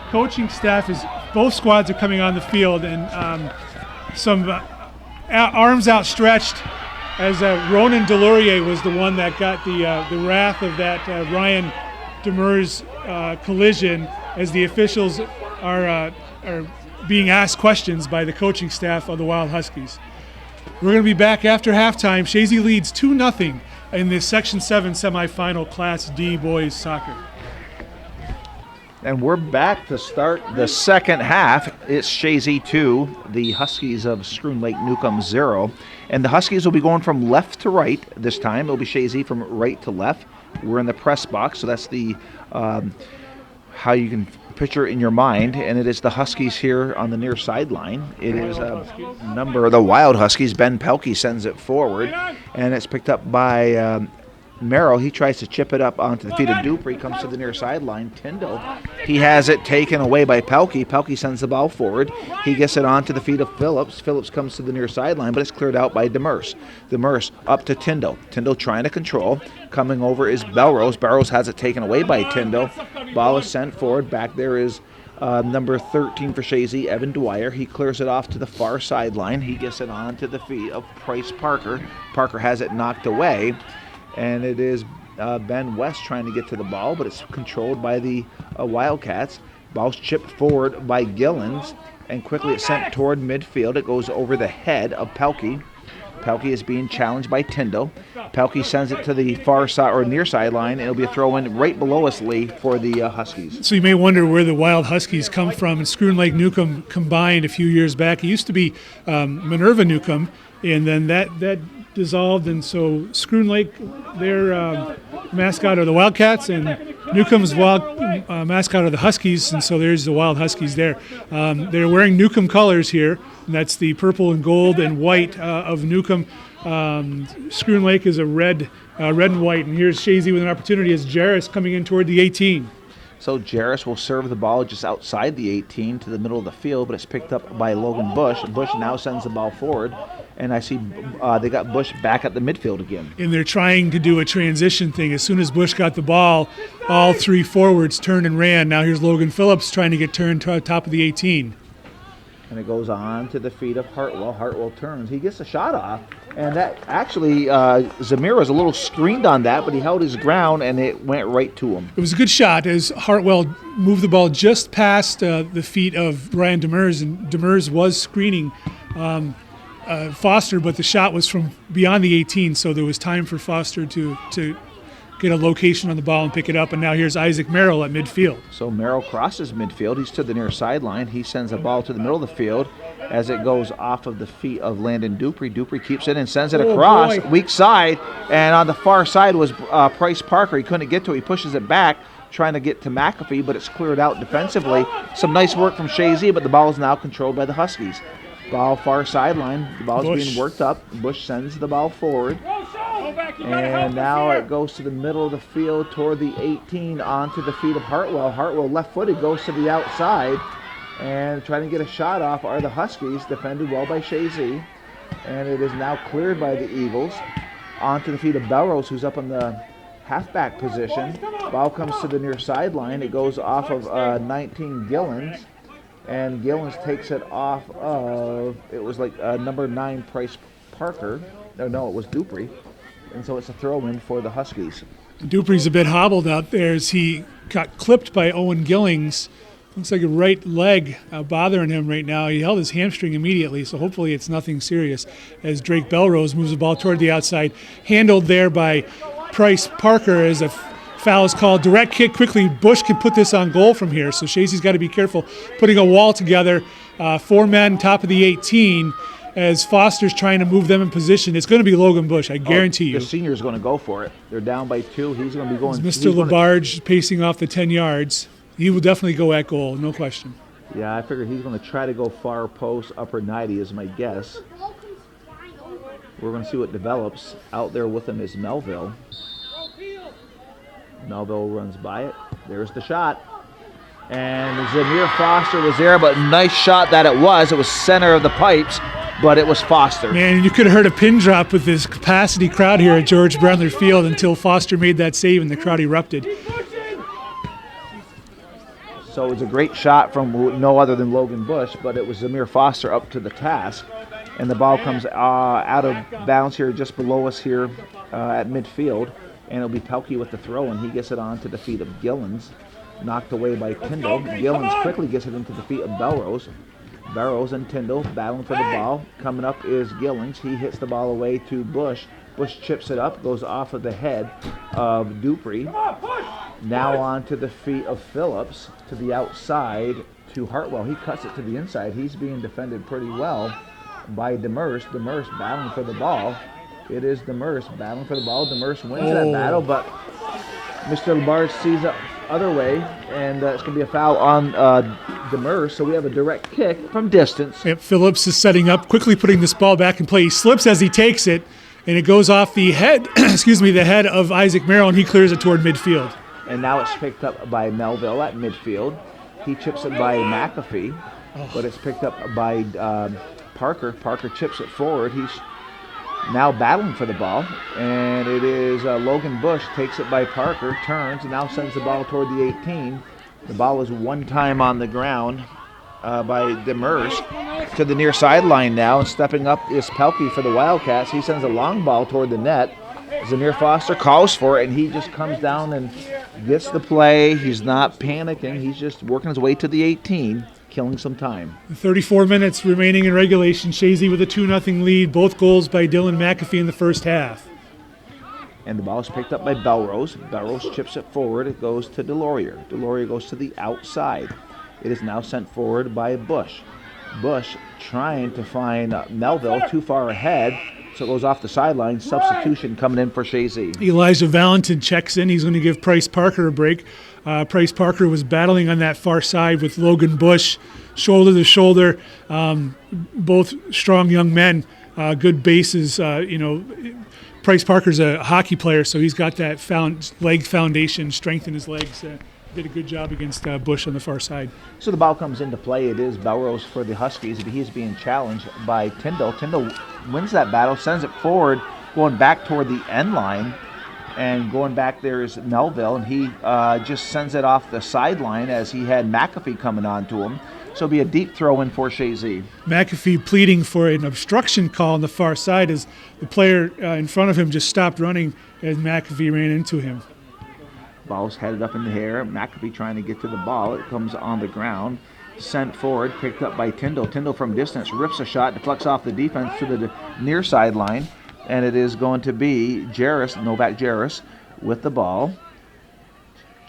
Coaching staff both squads are coming on the field, and some arms outstretched as Ronan Delorier was the one that got the wrath of that Ryan Demers collision, as the officials are being asked questions by the coaching staff of the Wild Huskies. We're going to be back after halftime. Chazy leads 2-0 in the Section 7 semifinal Class D boys soccer. And we're back to start the second half. It's Chazy 2, the Huskies of Schroon Lake-Newcomb 0. And the Huskies will be going from left to right this time. It'll be Chazy from right to left. We're in the press box, so that's the how you can picture in your mind. And it is the Huskies here on the near sideline. It is number of the Wild Huskies. Ben Pelkey sends it forward, and it's picked up by Merrill. He tries to chip it up onto the feet of Dupree, comes to the near sideline. Tyndall, he has it taken away by Pelkey. Pelkey sends the ball forward. He gets it onto the feet of Phillips. Phillips comes to the near sideline, but it's cleared out by Demers. Demers up to Tyndall. Tyndall trying to control. Coming over is Belrose. Belrose has it taken away by Tyndall. Ball is sent forward. Back there is number 13 for Chazy, Evan Dwyer. He clears it off to the far sideline. He gets it onto the feet of Price Parker. Parker has it knocked away. And it is Ben West trying to get to the ball, but it's controlled by the Wildcats. Ball's chipped forward by Gillens, and quickly it's sent toward midfield. It goes over the head of Pelkey. Pelkey is being challenged by Tyndall. Pelkey sends it to the far side or near sideline, and it'll be a throw-in right below us, Lee, for the Huskies. So you may wonder where the Wild Huskies come from. And Schroon Lake-Newcomb combined a few years back. It used to be Minerva Newcomb, and then that dissolved, and so Schroon Lake, their mascot are the Wildcats, and Newcomb's mascot are the Huskies, and so there's the Wild Huskies there. They're wearing Newcomb colors here, and that's the purple and gold and white of Newcomb. Schroon Lake is a red and white, and here's Chazy with an opportunity as Jarris coming in toward the 18. So Jarris will serve the ball just outside the 18 to the middle of the field, but it's picked up by Logan Bush. Bush now sends the ball forward, and I see they got Bush back at the midfield again. And they're trying to do a transition thing. As soon as Bush got the ball, all three forwards turned and ran. Now here's Logan Phillips trying to get turned to the top of the 18. And it goes on to the feet of Hartwell. Hartwell turns. He gets a shot off. And that actually, Zamir was a little screened on that, but he held his ground, and it went right to him. It was a good shot as Hartwell moved the ball just past the feet of Ryan Demers, and Demers was screening Foster, but the shot was from beyond the 18, so there was time for Foster to get a location on the ball and pick it up. And now here's Isaac Merrill at midfield. So Merrill crosses midfield. He's to the near sideline. He sends a ball to the middle of the field as it goes off of the feet of Landon Dupree. Dupree keeps it and sends it across, weak side. And on the far side was Price Parker. He couldn't get to it. He pushes it back, trying to get to McAfee, but it's cleared out defensively. Some nice work from Chazy, but the ball is now controlled by the Huskies. Ball far sideline. The ball is being worked up. Bush sends the ball forward. And now it goes to the middle of the field toward the 18 onto the feet of Hartwell. Hartwell left-footed goes to the outside. And trying to get a shot off are the Huskies, defended well by Chazy. And it is now cleared by the Eagles. Onto the feet of Belrose, who's up in the halfback position. Ball comes to the near sideline. It goes off of 19 Gillens. And Gillens takes it off of, it was like number 9 Price Parker. No, it was Dupree. And so it's a throw-in for the Huskies. Dupree's a bit hobbled out there as he got clipped by Owen Gillings. Looks like a right leg bothering him right now. He held his hamstring immediately, so hopefully it's nothing serious. As Drake Belrose moves the ball toward the outside, handled there by Price Parker as a foul is called. Direct kick quickly. Bush can put this on goal from here, so Chazy's got to be careful putting a wall together. 4 men top of the 18 as Foster's trying to move them in position. It's going to be Logan Bush, I guarantee you. The senior is going to go for it. They're down by 2. He's going to be going. Mr. Labarge pacing off the 10 yards. He will definitely go at goal, no question. Yeah, I figure he's going to try to go far post, upper 90 is my guess. We're going to see what develops. Out there with him is Melville. Melville runs by it. There's the shot. And Zamir Foster was there, but nice shot that it was. It was center of the pipes, but it was Foster. Man, you could have heard a pin drop with this capacity crowd here at George Brendler Field until Foster made that save and the crowd erupted. So it was a great shot from no other than Logan Bush, but it was Zamir Foster up to the task. And the ball comes out of bounds here just below us here at midfield. And it'll be Pelkey with the throw, and he gets it on to the feet of Gillens. Knocked away by Tyndall. Gillens quickly gets it into the feet of Belrose. Belrose and Tyndall battling for the ball. Coming up is Gillens. He hits the ball away to Bush. Bush chips it up, goes off of the head of Dupree. Now on to the feet of Phillips, to the outside to Hartwell. He cuts it to the inside. He's being defended pretty well by Demers. Demers battling for the ball. It is Demers battling for the ball. Demers wins that battle, but Mr. Labarge sees it other way, and it's going to be a foul on Demers, so we have a direct kick from distance. Yep, Phillips is setting up, quickly putting this ball back in play. He slips as he takes it, and it goes off the head, the head of Isaac Merrill, and he clears it toward midfield. And now it's picked up by Melville at midfield. He chips it by McAfee, but it's picked up by Parker. Parker chips it forward. He's now battling for the ball, and it is Logan Bush takes it by Parker, turns, and now sends the ball toward the 18. The ball is one time on the ground by Demers to the near sideline now, and stepping up is Pelkey for the Wildcats. He sends a long ball toward the net. Zamir Foster calls for it, and he just comes down and gets the play. He's not panicking. He's just working his way to the 18. Killing some time. 34 minutes remaining in regulation. Chazy with a 2-0 lead. Both goals by Dylan McAfee in the first half. And the ball is picked up by Belrose. Belrose chips it forward. It goes to Delorier. Delorier goes to the outside. It is now sent forward by Bush. Bush trying to find Melville too far ahead, so it goes off the sideline. Substitution coming in for Chazy. Elijah Valentin checks in. He's going to give Price Parker a break. Price Parker was battling on that far side with Logan Bush, shoulder to shoulder. Both strong young men, good bases. Price Parker's a hockey player, so he's got that leg foundation, strength in his legs. Did a good job against Bush on the far side. So the ball comes into play. It is Belrose for the Huskies, but he's being challenged by Tyndall. Tyndall wins that battle, sends it forward, going back toward the end line. And going back there is Melville, and he just sends it off the sideline as he had McAfee coming on to him. So it'll be a deep throw in for Chazy. McAfee pleading for an obstruction call on the far side as the player in front of him just stopped running as McAfee ran into him. Ball's headed up in the air. McAfee trying to get to the ball. It comes on the ground. Sent forward, picked up by Tyndall. Tyndall from distance rips a shot, deflects off the defense to the near sideline. And it is going to be Novak Jarris with the ball.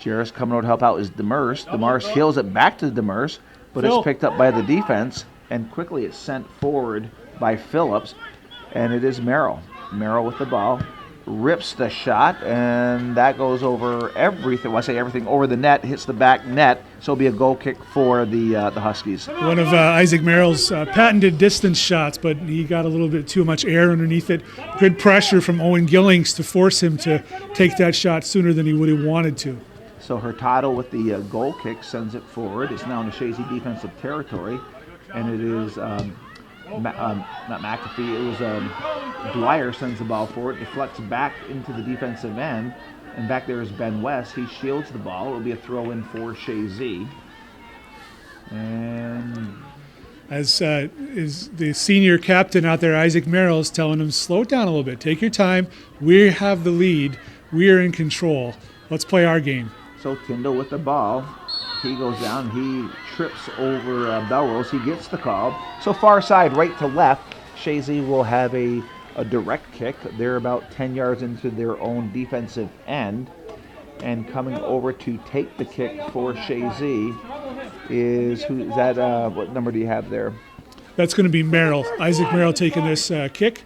Jarris coming over to help out is Demers. Demers heels it back to Demers, but it's picked up by the defense, and quickly it's sent forward by Phillips, and it is Merrill. Merrill with the ball, rips the shot, and that goes over everything. When I say everything, over the net, hits the back net, so it'll be a goal kick for the Huskies. One of Isaac Merrill's patented distance shots, but he got a little bit too much air underneath it. Good pressure from Owen Gillings to force him to take that shot sooner than he would have wanted to. So Hurtado with the goal kick sends it forward. It's now in the Chazy defensive territory, and it is not McAfee, it was Dwyer sends the ball forward, deflects back into the defensive end, and back there is Ben West. He shields the ball. It'll be a throw in for Chazy. And as is the senior captain out there, Isaac Merrill, is telling him, slow it down a little bit. Take your time. We have the lead. We are in control. Let's play our game. So Tyndall with the ball. He goes down. He trips over Belrose. He gets the call. So far side, right to left, Chazy will have a direct kick. They're about 10 yards into their own defensive end. And coming over to take the kick for Chazy is, who is that? What number do you have there? That's going to be Merrill. Isaac Merrill taking this kick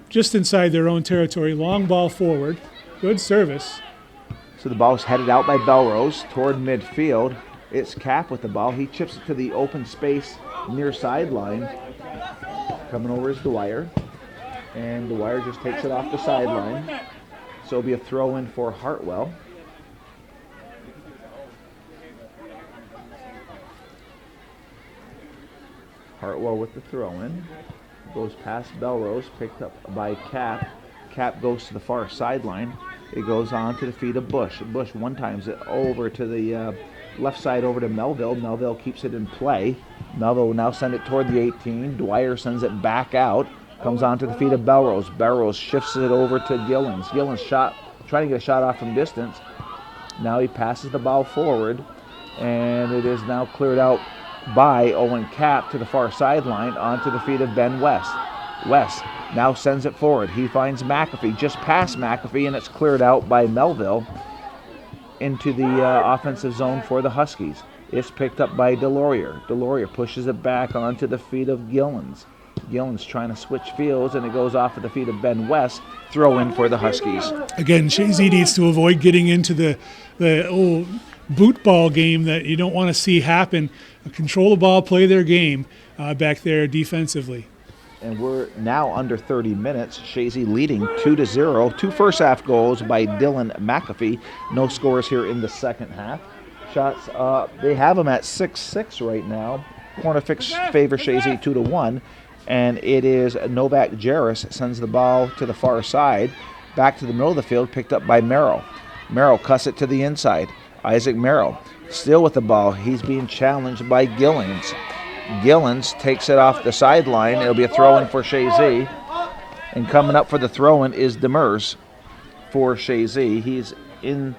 just inside their own territory. Long ball forward. Good service. So the ball's headed out by Belrose toward midfield. It's Cap with the ball. He chips it to the open space near sideline. Coming over is Dwyer. And Dwyer just takes it off the sideline. So it'll be a throw in for Hartwell. Hartwell with the throw in. Goes past Belrose, picked up by Cap. Cap goes to the far sideline. It goes on to the feet of Bush. Bush one-times it over to the left side over to Melville. Melville keeps it in play. Melville will now send it toward the 18. Dwyer sends it back out. Comes on to the feet of Belrose. Belrose shifts it over to Gillens. Gillens trying to get a shot off from distance. Now he passes the ball forward, and it is now cleared out by Owen Cap to the far sideline onto the feet of Ben West. West now sends it forward. He finds McAfee just past McAfee, and it's cleared out by Melville into the offensive zone for the Huskies. It's picked up by Delorier. Delorier pushes it back onto the feet of Gillens. Gillens trying to switch fields, and it goes off at the feet of Ben West. Throw in for the Huskies. Again, Chazy needs to avoid getting into the old boot ball game that you don't want to see happen. Control the ball, play their game back there defensively. And we're now under 30 minutes. Chazy leading 2-0. 2 first half goals by Dylan McAfee. No scores here in the second half. Shots, they have them at 6-6 right now. Corner fix favor Chazy 2-1. And it is Novak Jarris sends the ball to the far side. Back to the middle of the field, picked up by Merrill. Merrill cuts it to the inside. Isaac Merrill still with the ball. He's being challenged by Gillens. Gillens takes it off the sideline. It'll be a throw-in for Chazy. And coming up for the throw-in is Demers for Chazy. He's in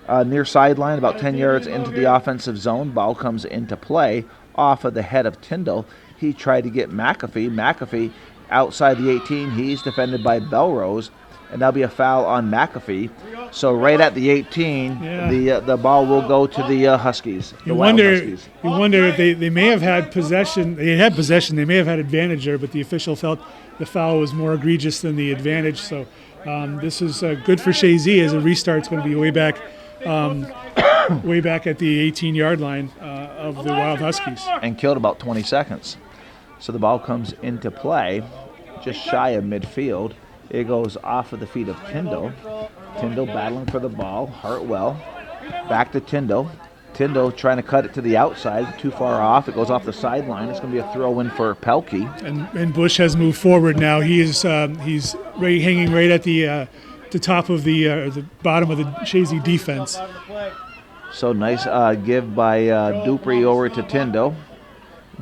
near sideline, about 10 yards into the offensive zone. Ball comes into play off of the head of Tyndall. He tried to get McAfee. McAfee outside the 18. He's defended by Belrose. And that'll be a foul on McAfee. So right at the 18, the ball will go to the Huskies. You wonder if they may have had possession. They had possession. They may have had advantage there, but the official felt the foul was more egregious than the advantage. So this is good for Chazy, as a restart's going to be way back at the 18-yard line of the Wild Huskies. And killed about 20 seconds. So the ball comes into play just shy of midfield. It goes off of the feet of Tyndall. Tyndall battling for the ball. Hartwell back to Tyndall. Tyndall trying to cut it to the outside. Too far off. It goes off the sideline. It's going to be a throw-in for Pelkey. And Bush has moved forward now. He's hanging right at the top of the bottom of the Chazy defense. So nice give by Dupree over to Tyndall.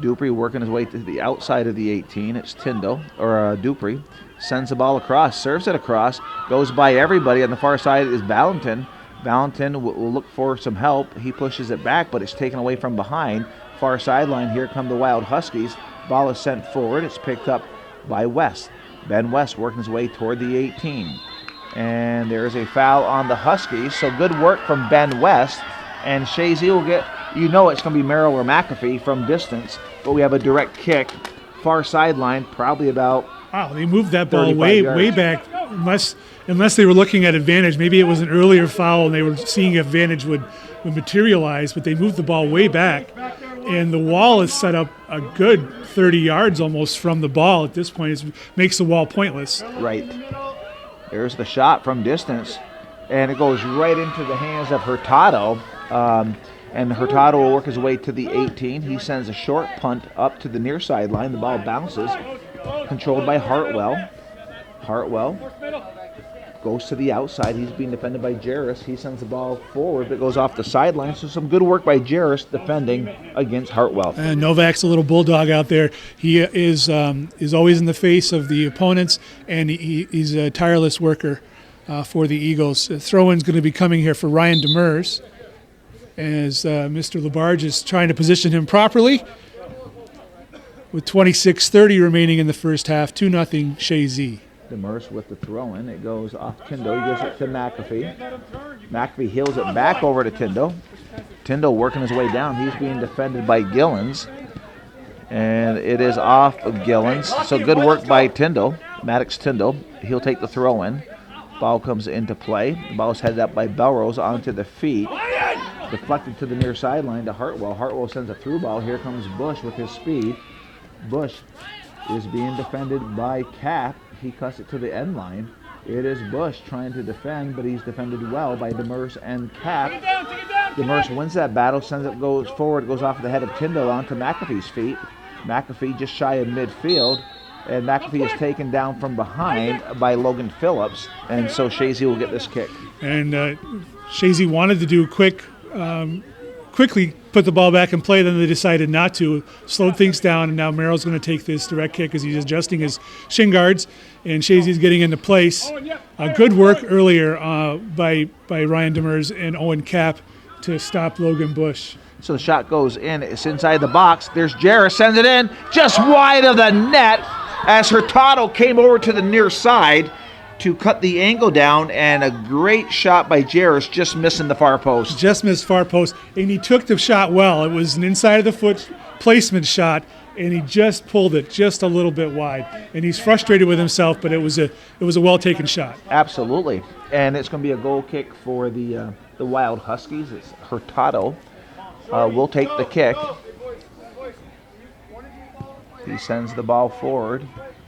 Dupree working his way to the outside of the 18. It's Tyndall, or Dupree. Sends the ball across, serves it across, goes by everybody. On the far side is Valentin. Valentin will look for some help. He pushes it back, but it's taken away from behind. Far sideline, here come the Wild Huskies. Ball is sent forward. It's picked up by West. Ben West working his way toward the 18. And there is a foul on the Huskies. So good work from Ben West. And Chazy will get, it's going to be Merrill or McAfee from distance. But we have a direct kick. Far sideline, probably about... Wow, they moved that ball way back, unless they were looking at advantage. Maybe it was an earlier foul and they were seeing if advantage would materialize, but they moved the ball way back. And the wall is set up a good 30 yards almost from the ball at this point. It makes the wall pointless. Right. There's the shot from distance, and it goes right into the hands of Hurtado. And Hurtado will work his way to the 18. He sends a short punt up to the near sideline. The ball bounces. Controlled by Hartwell. Hartwell goes to the outside. He's being defended by Jarris. He sends the ball forward, but goes off the sideline. So some good work by Jarris defending against Hartwell. And Novak's a little bulldog out there. He is always in the face of the opponents, and he's a tireless worker for the Eagles. Throw-in's going to be coming here for Ryan Demers, as Mr. Labarge is trying to position him properly. With 26:30 remaining in the first half, 2-0 Chazy. Demers with the throw-in. It goes off Tyndall. He gives it to McAfee. McAfee heels it back over to Tyndall. Tyndall working his way down. He's being defended by Gillens. And it is off of Gillens. So good work by Tyndall, Maddox Tyndall. He'll take the throw-in. Ball comes into play. The ball is headed up by Belrose onto the feet. Deflected to the near sideline to Hartwell. Hartwell sends a through ball. Here comes Bush with his speed. Bush is being defended by Cap. He cuts it to the end line. It is Bush trying to defend, but he's defended well by Demers and Cap. Demers wins that battle, sends it, goes forward, goes off the head of Tyndall onto McAfee's feet. McAfee just shy of midfield, and McAfee is taken down from behind by Logan Phillips, and so Chazy will get this kick. And Chazy wanted to do quickly put the ball back in play, then they decided not to, slowed things down, and now Merrill's going to take this direct kick as he's adjusting his shin guards, and Chazy's getting into place. Good work earlier by Ryan Demers and Owen Cap to stop Logan Bush. So the shot goes in. It's inside the box. There's Jarrett, sends it in, just wide of the net as Hurtado came over to the near side to cut the angle down, and a great shot by Jarrett, just missing the far post. Just missed far post, and he took the shot well. It was an inside of the foot placement shot, and he just pulled it just a little bit wide. And he's frustrated with himself, but it was a well taken shot. Absolutely, and it's going to be a goal kick for the Wild Huskies. It's Hurtado will take the kick. He sends the ball forward.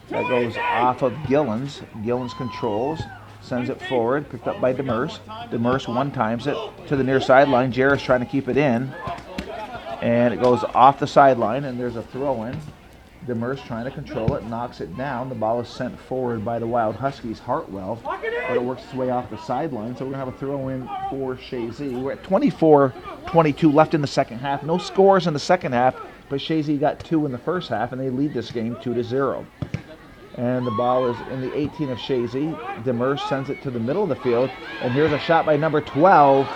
That goes off of Gillens. Gillens controls, sends it forward, picked up by Demers. Demers one-times it to the near sideline. Jarrett's trying to keep it in. And it goes off the sideline, and there's a throw-in. Demers trying to control it, knocks it down. The ball is sent forward by the Wild Huskies, Hartwell, but it works its way off the sideline, so we're going to have a throw-in for Chazy. We're at 24-22 left in the second half. No scores in the second half, but Chazy got 2 in the first half, and they lead this game 2-0. And the ball is in the 18 of Chazy. Demers sends it to the middle of the field, and here's a shot by number 12,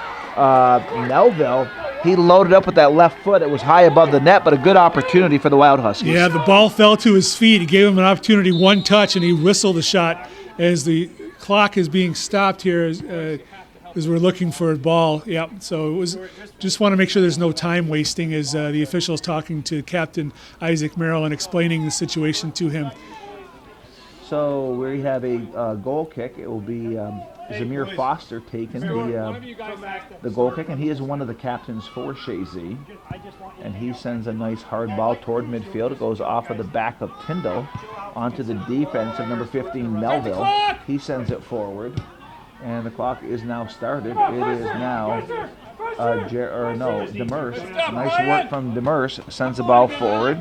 Melville. He loaded up with that left foot. It was high above the net, but a good opportunity for the Wild Huskies. Yeah, the ball fell to his feet. He gave him an opportunity, one touch, and he whistled the shot as the clock is being stopped here as we're looking for a ball. Yeah, so it was just want to make sure there's no time wasting as the officials talking to Captain Isaac Merrill and explaining the situation to him. So we have a goal kick. It will be Zamir Foster taking the goal kick, and he is one of the captains for Chazy. And he sends a nice hard ball toward midfield. It goes off of the back of Tyndall onto the defense of number 15, Melville. He sends it forward, and the clock is now started. It is now Demers. Nice work from Demers. Sends the ball forward.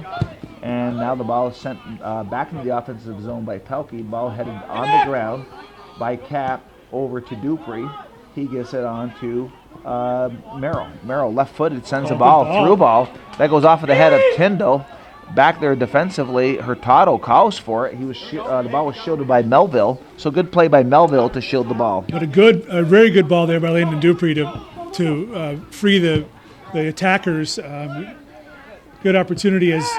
And now the ball is sent back into the offensive zone by Pelkey. Ball headed on the ground by Cap over to Dupree. He gets it on to Merrill. Merrill left-footed sends the ball, through ball. That goes off of the head of Tyndall. Back there defensively, Hurtado calls for it. The ball was shielded by Melville. So good play by Melville to shield the ball. But a very good ball there by Landon Dupree to free the attackers. Good opportunity as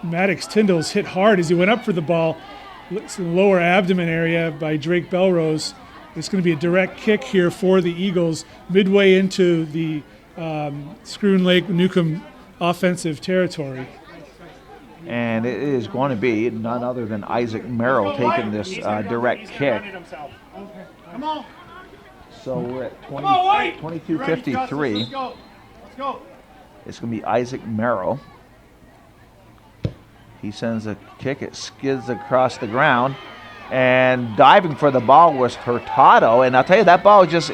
Maddox Tyndall's hit hard as he went up for the ball. Looks in the lower abdomen area by Drake Belrose. It's going to be a direct kick here for the Eagles midway into the Schroon Lake-Newcomb offensive territory. And it is going to be none other than Isaac Merrill taking this direct kick. So we're at 22-53. Let's go. It's going to be Isaac Merrill. He sends a kick. It skids across the ground. And diving for the ball was Hurtado. And I'll tell you, that ball it was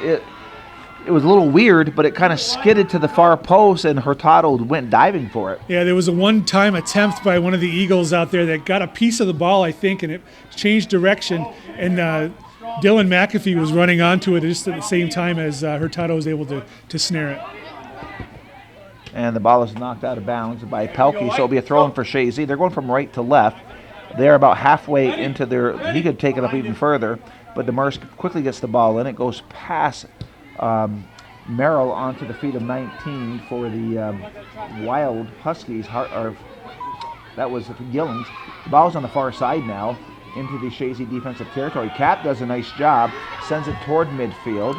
a little weird, but it kind of skidded to the far post, and Hurtado went diving for it. Yeah, there was a one-time attempt by one of the Eagles out there that got a piece of the ball, I think, and it changed direction. And Dylan McAfee was running onto it just at the same time as Hurtado was able to snare it. And the ball is knocked out of bounds by Pelkey, so it'll be a throw-in for Chazy. They're going from right to left. They're about halfway into he could take it up even further, but Demers quickly gets the ball in. It goes past Merrill onto the feet of 19 for the Wild Huskies. That was Gillens. The ball's on the far side now into the Chazy defensive territory. Cap does a nice job, sends it toward midfield,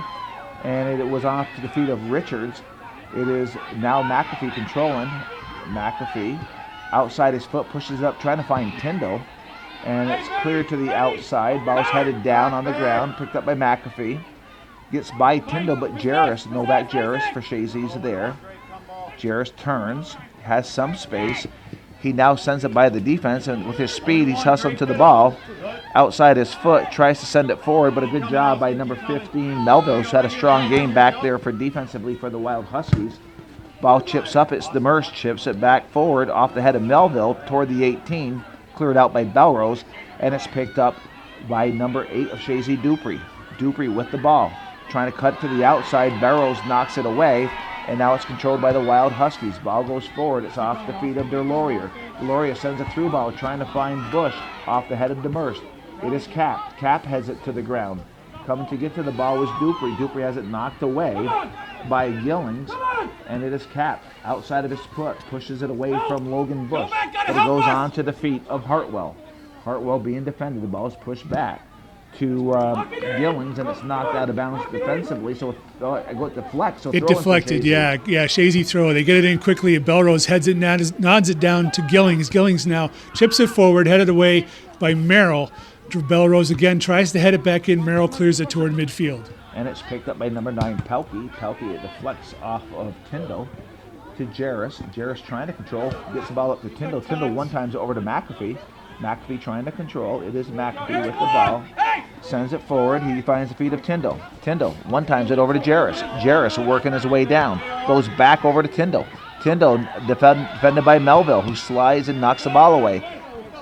and it was off to the feet of Richards. It is now McAfee controlling. McAfee outside his foot, pushes up, trying to find Tyndall. And it's cleared to the outside. Ball's headed down on the ground, picked up by McAfee. Gets by Tyndall, but Jarris, Novak Jarris for Chazy's there. Jarris turns, has some space. He now sends it by the defense, and with his speed, he's hustling to the ball. Outside his foot, tries to send it forward, but a good job by number 15, Melville, who's had a strong game back there for defensively for the Wild Huskies. Ball chips up, it's Demers, chips it back forward off the head of Melville toward the 18, cleared out by Belrose, and it's picked up by number 8 of Chazy, Dupree. Dupree with the ball, trying to cut to the outside. Belrose knocks it away, and now it's controlled by the Wild Huskies. Ball goes forward. It's off the feet of DeLaurier. DeLaurier sends a through ball, trying to find Bush off the head of Demers. It is Cap. Cap heads it to the ground. Coming to get to the ball was Dupree. Dupree has it knocked away by Gillings, and it is Cap outside of his foot. Pushes it away from Logan Bush, but it goes on to the feet of Hartwell. Hartwell being defended. The ball is pushed back to Gillings, and it's knocked out of bounds defensively, so it deflects. So it deflected, yeah. Chazy throw. They get it in quickly. Belrose heads it, nods it down to Gillings. Gillings now chips it forward, headed away by Merrill. Belrose again tries to head it back in. Merrill clears it toward midfield. And it's picked up by number 9, Pelkey. Pelkey, it deflects off of Tyndall to Jarris. Jarris trying to control, gets the ball up to Tyndall. Tyndall one time's over to McAfee. McAfee trying to control. It is McAfee with the ball. Sends it forward. He finds the feet of Tyndall. Tyndall one times it over to Jarris. Jarris working his way down. Goes back over to Tyndall. Tyndall defended by Melville, who slides and knocks the ball away.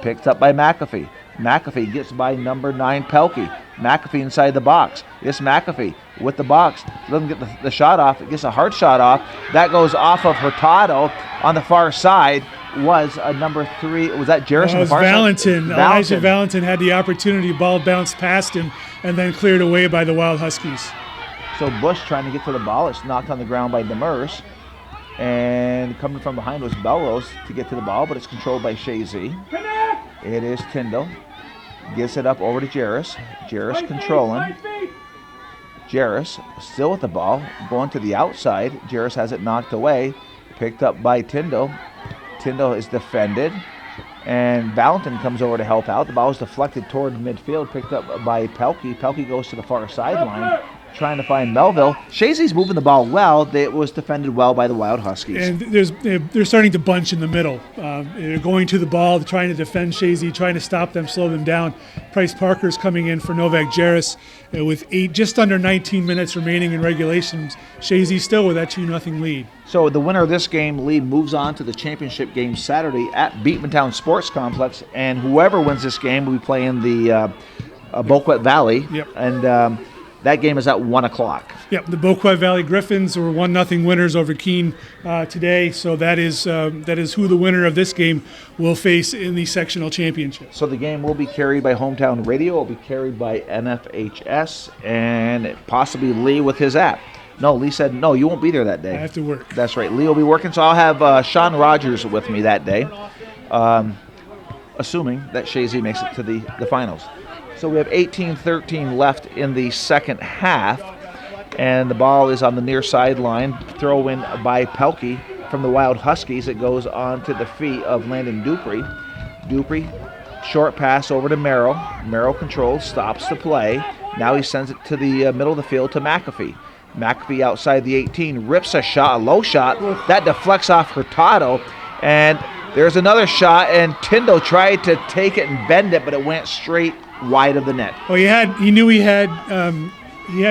Picked up by McAfee. McAfee gets by number 9, Pelkey. McAfee inside the box. It's McAfee with the box. Doesn't get the shot off. It gets a hard shot off. That goes off of Hurtado on the far side. Was a number 3. Was that Jarris? It was Valentin. Elijah Valentin had the opportunity. Ball bounced past him and then cleared away by the Wild Huskies. So Bush trying to get to the ball. It's knocked on the ground by Demers. And coming from behind was Belrose to get to the ball, but it's controlled by Chazy. It is Tyndall. Gets it up over to Jarris. Jarris controlling. Jarris still with the ball, going to the outside. Jarris has it knocked away. Picked up by Tyndall. Tyndall is defended, and Valentin comes over to help out. The ball is deflected toward midfield, picked up by Pelkey. Pelkey goes to the far sideline, trying to find Melville. Chazy's moving the ball well. It was defended well by the Wild Huskies. And they're starting to bunch in the middle. They're going to the ball, trying to defend Chazy, trying to stop them, slow them down. Price Parker's coming in for Novak Jarris with just under 19 minutes remaining in regulations. Chazy still with that 2-0 lead. So the winner of this game lead moves on to the championship game Saturday at Beekmantown Sports Complex, and whoever wins this game will be playing the Boquet Valley. Yep. And that game is at 1 o'clock. Yep, the Boquet Valley Griffins were 1-0 winners over Keene today, so that is who the winner of this game will face in the sectional championship. So the game will be carried by Hometown Radio, will be carried by NFHS, and possibly Lee with his app. No, Lee said, no, you won't be there that day. I have to work. That's right. Lee will be working, so I'll have Sean Rogers with me that day, assuming that Chazy makes it to the finals. So we have 18-13 left in the second half, and the ball is on the near sideline. Throw in by Pelkey from the Wild Huskies. It goes on to the feet of Landon Dupree. Dupree, short pass over to Merrill. Merrill controls, stops the play. Now he sends it to the middle of the field to McAfee. McAfee outside the 18, rips a shot, a low shot. That deflects off Hurtado, and there's another shot, and Tyndall tried to take it and bend it, but it went straight wide of the net. Well, he knew he had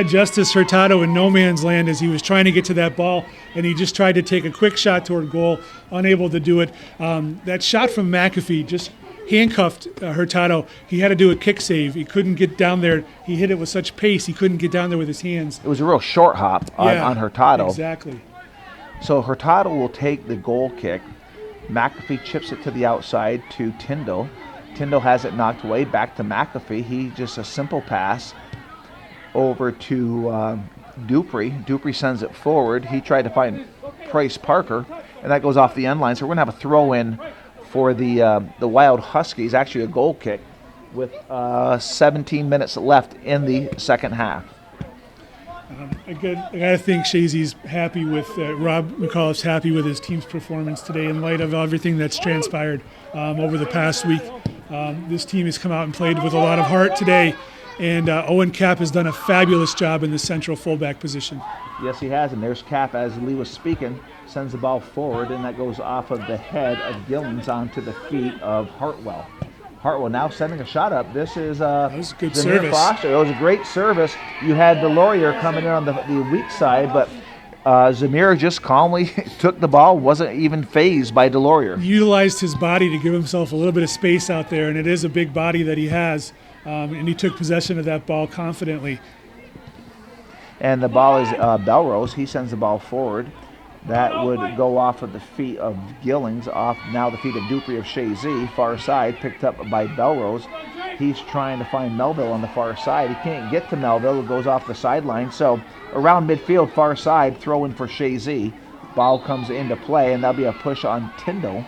Justice Hurtado in no man's land as he was trying to get to that ball, and he just tried to take a quick shot toward goal, unable to do it. That shot from McAfee just handcuffed Hurtado. He had to do a kick save. He couldn't get down there. He hit it with such pace, he couldn't get down there with his hands. It was a real short hop on Hurtado. Exactly. So Hurtado will take the goal kick. McAfee chips it to the outside to Tyndall. Tyndall has it knocked away, back to McAfee. He just a simple pass over to Dupree. Dupree sends it forward. He tried to find Price Parker, and that goes off the end line. So we're going to have a throw-in for the Wild Huskies, actually a goal kick, with 17 minutes left in the second half. I got to think Chazy's happy with Rob McAuliffe's happy with his team's performance today in light of everything that's transpired over the past week. This team has come out and played with a lot of heart today, and Owen Cap has done a fabulous job in the central fullback position. Yes, he has, and there's Cap, as Lee was speaking, sends the ball forward, and that goes off of the head of Gillens onto the feet of Hartwell. Hartwell now sending a shot up. This is That was a good Zamir service. Foster. It was a great service. You had Delorier coming in on the weak side, but Zamir just calmly took the ball, wasn't even fazed by Delorier. Utilized his body to give himself a little bit of space out there, and it is a big body that he has, and he took possession of that ball confidently. And the ball is Belrose. He sends the ball forward. That would go off of the feet of Gillings, off now the feet of Dupree of Chazy, far side, picked up by Belrose. He's trying to find Melville on the far side. He can't get to Melville. It goes off the sideline. So around midfield, far side, throw in for Chazy. Ball comes into play, and that'll be a push on Tyndall.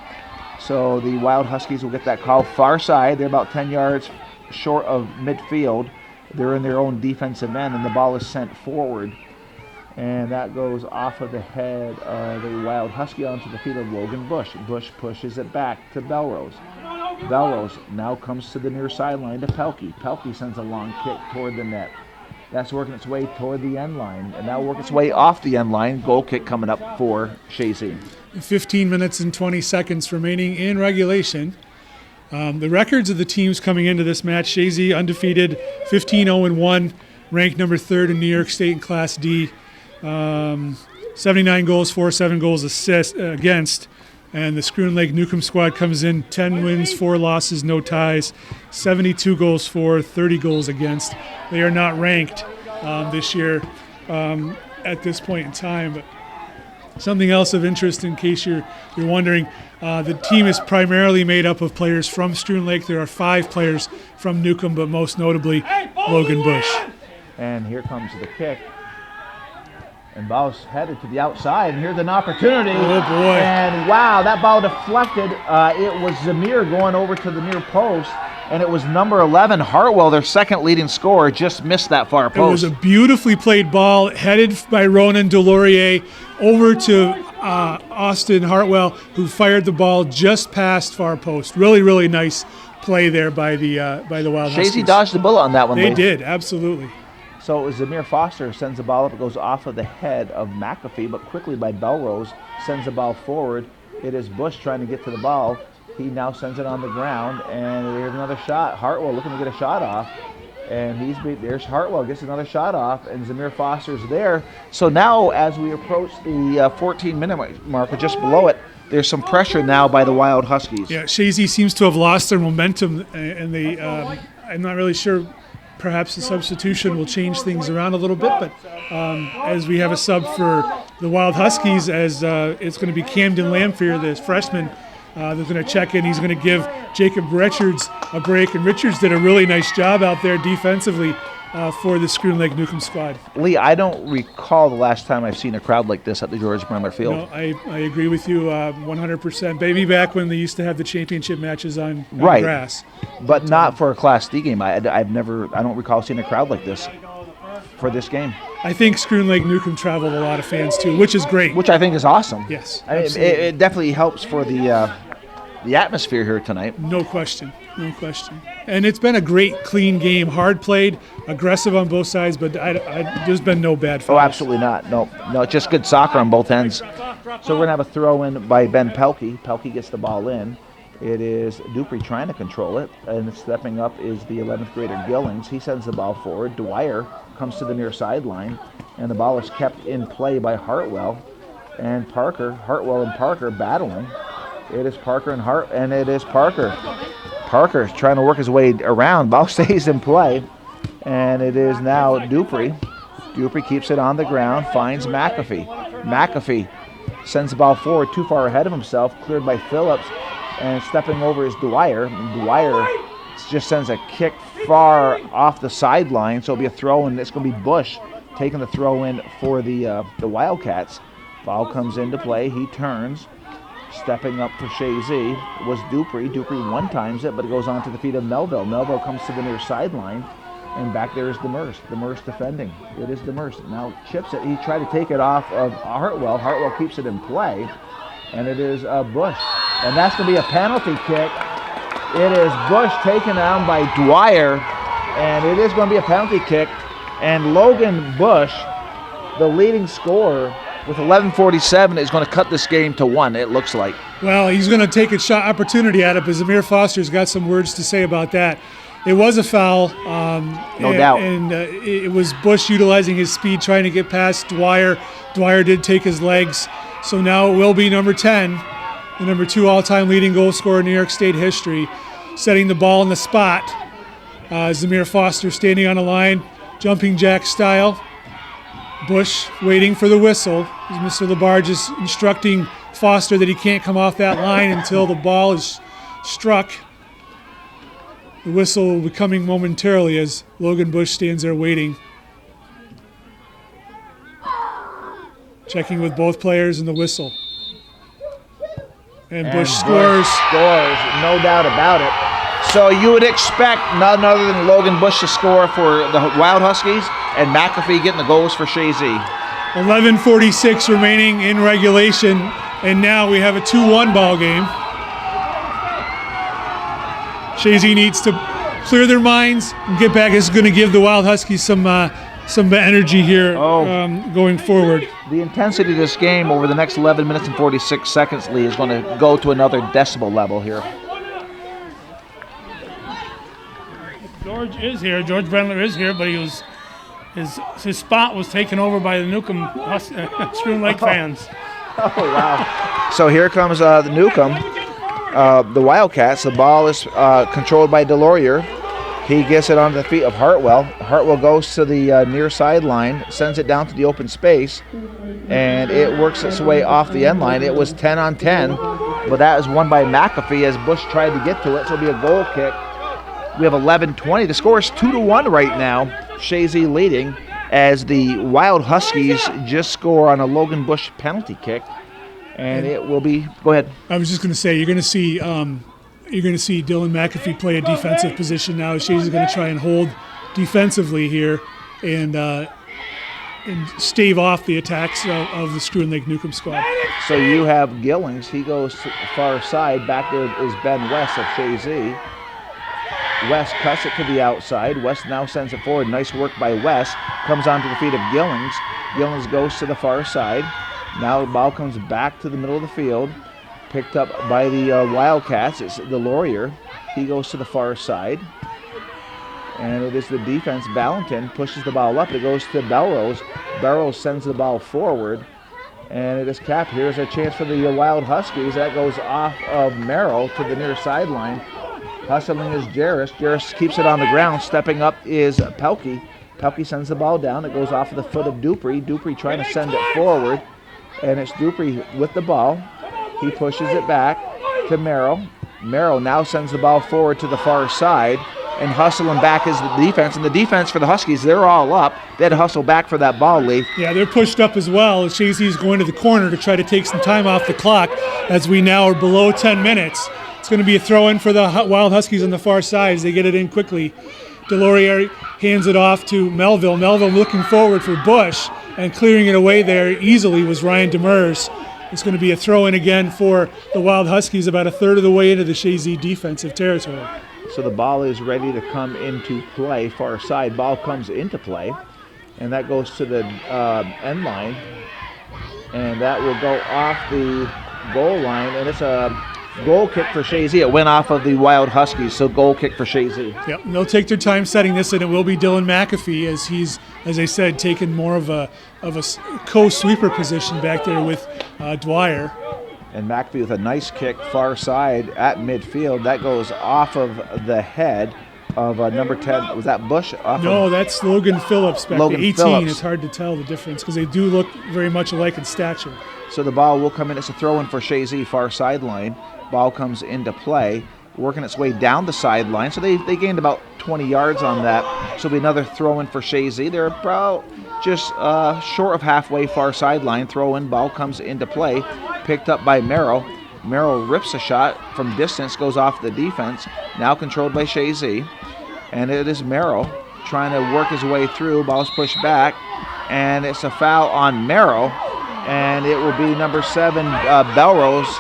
So the Wild Huskies will get that call far side. They're about 10 yards short of midfield. They're in their own defensive end, and the ball is sent forward. And that goes off of the head of the Wild Husky onto the feet of Logan Bush. Bush pushes it back to Belrose. Belrose now comes to the near sideline to Pelkey. Pelkey sends a long kick toward the net. That's working its way toward the end line. And now working its way off the end line. Goal kick coming up for Chazy. 15 minutes and 20 seconds remaining in regulation. The records of the teams coming into this match: Chazy undefeated, 15-0-1, ranked number 3rd in New York State in Class D. 79 goals for, 7 goals against. And the Schroon Lake-Newcomb squad comes in 10 wins, 4 losses, no ties, 72 goals for, 30 goals against. They are not ranked this year at this point in time. But something else of interest, in case you're wondering, the team is primarily made up of players from Schroon Lake. There are 5 players from Newcomb, but most notably Logan Bush. And here comes the kick. And ball's headed to the outside, and here's an opportunity. Oh, boy. And wow, that ball deflected. It was Zamir going over to the near post, and it was number 11, Hartwell, their second leading scorer, just missed that far It post. was a beautifully played ball, headed by Ronan Delorier over to Austin Hartwell, who fired the ball just past far post. Really, really nice play there by the Wild Huskies. Chazy dodged the bullet on that one. They Lee. did, absolutely. So it was Zamir Foster sends the ball up. It goes off of the head of McAfee, but quickly by Belrose sends the ball forward. It is Bush trying to get to the ball. He now sends it on the ground, and there's another shot. Hartwell looking to get a shot off, and there's Hartwell gets another shot off, and Zamir Foster's there. So now, as we approach the 14-minute mark, or just below it, there's some pressure now by the Wild Huskies. Yeah, Chazy seems to have lost their momentum, and they. I'm not really sure. Perhaps the substitution will change things around a little bit, but as we have a sub for the Wild Huskies, as it's going to be Camden Lamphere, the freshman, they're going to check in. He's going to give Jacob Richards a break, and Richards did a really nice job out there defensively for the Schroon Lake-Newcomb squad. Lee, I don't recall the last time I've seen a crowd like this at the George Brendler Field. No, I agree with you 100%. Maybe back when they used to have the championship matches on Right. grass. But not for a Class D game. I don't recall seeing a crowd like this for this game, I think Schroon Lake-Newcomb traveled a lot of fans too, which is great. which I think is awesome. Yes, I mean, absolutely. it definitely helps for the atmosphere here tonight. No question, no question. And it's been a great, clean game, hard played, aggressive on both sides, but there's been no bad fouls. Oh, absolutely not. No, it's just good soccer on both ends. So we're going to have a throw in by Ben Pelkey. Pelkey gets the ball in. It is Dupree trying to control it, and stepping up is the 11th grader Gillings. He sends the ball forward. Dwyer comes to the near sideline, and the ball is kept in play by Hartwell and Parker. Hartwell and Parker battling. It is Parker and it is Parker. Parker's trying to work his way around. Ball stays in play, and it is now Dupree. Dupree keeps it on the ground, finds McAfee. McAfee sends the ball forward, too far ahead of himself, cleared by Phillips, and stepping over is Dwyer. Dwyer just sends a kick far off the sideline, so it'll be a throw, and it's going to be Bush taking the throw in for the Wildcats. Ball comes into play. He turns. Stepping up for Chazy was Dupree. Dupree one-times it, but it goes on to the feet of Melville. Melville comes to the near sideline, and back there is Demers. Demers defending. It is Demers. Now chips it. He tried to take it off of Hartwell. Hartwell keeps it in play, and it is Bush. And that's going to be a penalty kick. It is Bush taken down by Dwyer, and it is going to be a penalty kick. And Logan Bush, the leading scorer, with 11:47, is going to cut this game to 1, it looks like. Well, he's going to take a shot opportunity at it, but Zamir Foster's got some words to say about that. It was a foul. No doubt. And it was Bush utilizing his speed, trying to get past Dwyer. Dwyer did take his legs. So now it will be number 10, the number 2 all-time leading goal scorer in New York State history, setting the ball in the spot. Zamir Foster standing on a line, jumping jack style. Bush waiting for the whistle. Mr. Labarge is instructing Foster that he can't come off that line until the ball is struck. The whistle will be coming momentarily as Logan Bush stands there waiting. Checking with both players and the whistle. And Bush scores. Scores, no doubt about it. So you would expect none other than Logan Bush to score for the Wild Huskies and McAfee getting the goals for Chazy. 11:46 remaining in regulation, and now we have a 2-1 ball game. Chazy needs to clear their minds and get back. This is going to give the Wild Huskies some energy here going forward. The intensity of this game over the next 11 minutes and 46 seconds, Lee, is going to go to another decibel level here. George is here. George Brendler is here, but his spot was taken over by the Newcomb Schroon Lake fans. Oh, wow. So here comes the Newcomb, the Wildcats. The ball is controlled by Delorier. He gets it onto the feet of Hartwell. Hartwell goes to the near sideline, sends it down to the open space, and it works its way off the end line. It was 10 on 10, but that is won by McAfee as Bush tried to get to it, so it'll be a goal kick. We have 11:20. The score is 2-1 right now. Chazy leading as the Wild Huskies just score on a Logan Bush penalty kick, and it will be. Go ahead. I was just going to say you're going to see Dylan McAfee play a defensive position now. Chazy's going to try and hold defensively here and stave off the attacks of the Schroon Lake-Newcomb squad. So you have Gillings. He goes to the far side. Back there is Ben West of Chazy. West cuts it to the outside. West now sends it forward. Nice work by West. Comes onto the feet of Gillings. Gillings goes to the far side. Now the ball comes back to the middle of the field. Picked up by the Wildcats. It's the Laurier. He goes to the far side. And it is the defense. Ballantyne pushes the ball up. It goes to Belrose. Belrose sends the ball forward. And it is capped. Here's a chance for the Wild Huskies. That goes off of Merrill to the near sideline. Hustling is Jarris. Jarris keeps it on the ground. Stepping up is Pelkey. Pelkey sends the ball down. It goes off of the foot of Dupree. Dupree trying to send it forward. And it's Dupree with the ball. He pushes it back to Merrill. Merrill now sends the ball forward to the far side. And hustling back is the defense. And the defense for the Huskies, they're all up. They had to hustle back for that ball, Lee. Yeah, they're pushed up as well. Chazy's going to the corner to try to take some time off the clock as we now are below 10 minutes. It's going to be a throw-in for the Wild Huskies on the far side as they get it in quickly. Delorier hands it off to Melville. Melville looking forward for Bush, and clearing it away there easily was Ryan Demers. It's going to be a throw-in again for the Wild Huskies about a third of the way into the Chazy defensive territory. So the ball is ready to come into play. Far side ball comes into play, and that goes to the end line, and that will go off the goal line, and it's a goal kick for Chazy. It went off of the Wild Huskies, so goal kick for Chazy. Yep, and they'll take their time setting this, and it will be Dylan McAfee as he's, as I said, taken more of a co-sweeper position back there with Dwyer. And McAfee with a nice kick far side at midfield. That goes off of the head of number 10. Was that Bush? No, that's Logan Phillips back Logan to 18. Phillips. It's hard to tell the difference because they do look very much alike in stature. So the ball will come in. It's a throw-in for Chazy, far sideline. Ball comes into play, working its way down the sideline. So they gained about 20 yards on that. So it'll be another throw-in for Chazy. They're about just short of halfway far sideline. Throw-in, ball comes into play. Picked up by Merrill. Merrill rips a shot from distance, goes off the defense. Now controlled by Chazy. And it is Merrill trying to work his way through. Ball's pushed back. And it's a foul on Merrill. And it will be number 7, Belrose,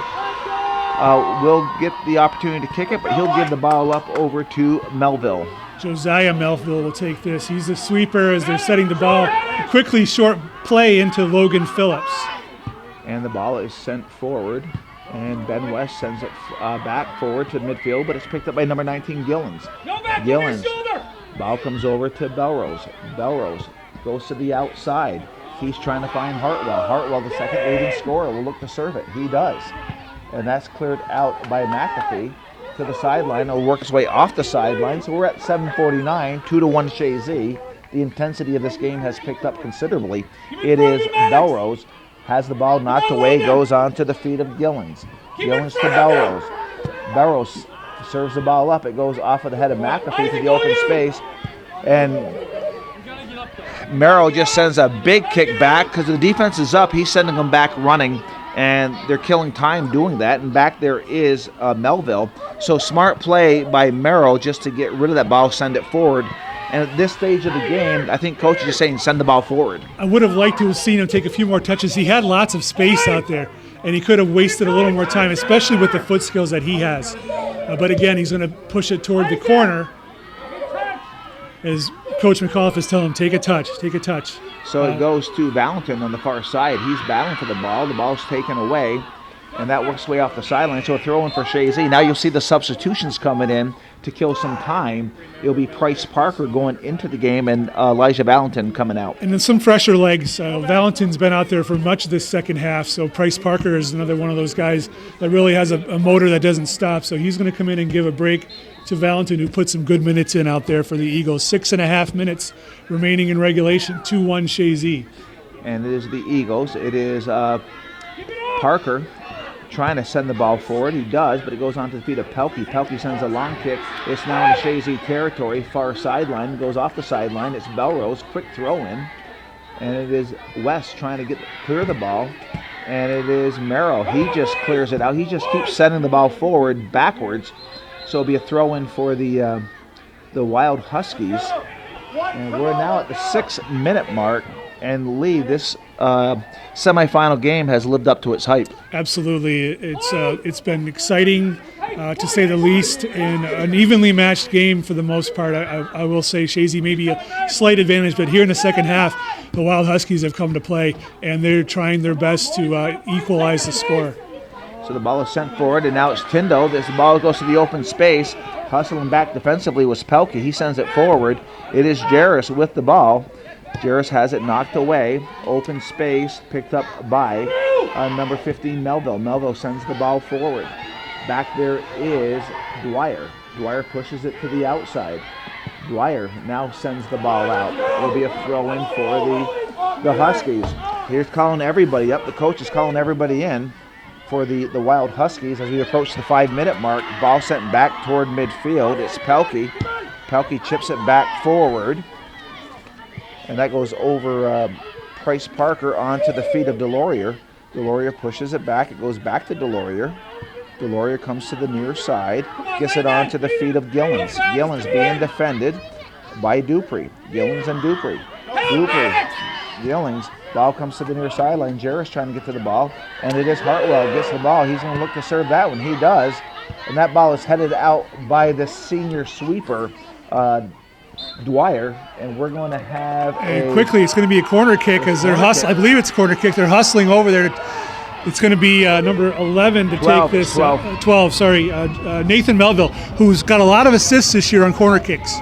will get the opportunity to kick it, but he'll give the ball up over to Melville. Josiah Melville will take this. He's a sweeper as they're setting the ball. Quickly short play into Logan Phillips. And the ball is sent forward, and Ben West sends it back forward to midfield, but it's picked up by number 19, Gillens. Gillens. Ball comes over to Belrose. Belrose goes to the outside. He's trying to find Hartwell. Hartwell, the second leading scorer, will look to serve it. He does. And that's cleared out by McAfee to the sideline. It'll work its way off the sideline. So we're at 7:49, 2-1 Chazy. The intensity of this game has picked up considerably. It is Belrose. Has the ball knocked away, goes on to the feet of Gillens. Gillens to Belrose. Belrose serves the ball up. It goes off of the head of McAfee to the open space. And Merrill just sends a big kick back because the defense is up. He's sending them back running, and they're killing time doing that. And back there is Melville. So smart play by Merrill just to get rid of that ball, send it forward. And at this stage of the game, I think coach is just saying send the ball forward. I would have liked to have seen him take a few more touches. He had lots of space out there, and he could have wasted a little more time, especially with the foot skills that he has. But again, he's going to push it toward the corner as Coach McAuliffe is telling him, take a touch, take a touch. So it goes to Valentin on the far side. He's battling for the ball. The ball's taken away, and that works way off the sideline. So a throw in for Chazy. Now you'll see the substitutions coming in to kill some time. It'll be Price Parker going into the game and Elijah Valentin coming out. And then some fresher legs. Valentin's been out there for much of this second half, so Price Parker is another one of those guys that really has a motor that doesn't stop. So he's going to come in and give a break to Valentin, who put some good minutes in out there for the Eagles. 6.5 minutes remaining in regulation, 2-1 Chazy. And it is the Eagles. It is Parker trying to send the ball forward. He does, but it goes onto the feet of Pelkey. Pelkey sends a long kick. It's now in Chazy territory, far sideline. It goes off the sideline. It's Belrose, quick throw in. And it is West trying to clear the ball. And it is Merrill. He just clears it out. He just keeps sending the ball forward, backwards. So it'll be a throw in for the Wild Huskies. And we're now at the 6-minute mark. And Lee, this semifinal game has lived up to its hype. Absolutely. It's been exciting, to say the least, and an evenly matched game for the most part. I will say Chazy may be a slight advantage, but here in the second half, the Wild Huskies have come to play, and they're trying their best to equalize the score. So the ball is sent forward, and now it's Tyndall. This ball goes to the open space. Hustling back defensively was Pelkey. He sends it forward. It is Jarris with the ball. Jarris has it knocked away. Open space picked up by number 15, Melville. Melville sends the ball forward. Back there is Dwyer. Dwyer pushes it to the outside. Dwyer now sends the ball out. It'll be a throw-in for the Huskies. Here's calling everybody up. The coach is calling everybody in for the Wild Huskies as we approach the 5-minute mark. Ball sent back toward midfield. It's Pelkey. Pelkey chips it back forward. And that goes over Price Parker onto the feet of Delorier. Delorier pushes it back. It goes back to Delorier. Delorier comes to the near side. Gets it onto the feet of Gillens. Gillens being defended by Dupree. Gillens and Dupree. Dupree. Gillens. Ball comes to the near sideline. Jarris trying to get to the ball. And it is Hartwell gets the ball. He's going to look to serve that one. He does. And that ball is headed out by the senior sweeper, Dwyer, and we're going to have quickly, it's going to be a corner kick as they're hustling. I believe it's a corner kick. They're hustling over there. It's going to be number 11 to 12, take this. 12. Sorry. Nathan Melville, who's got a lot of assists this year on corner kicks.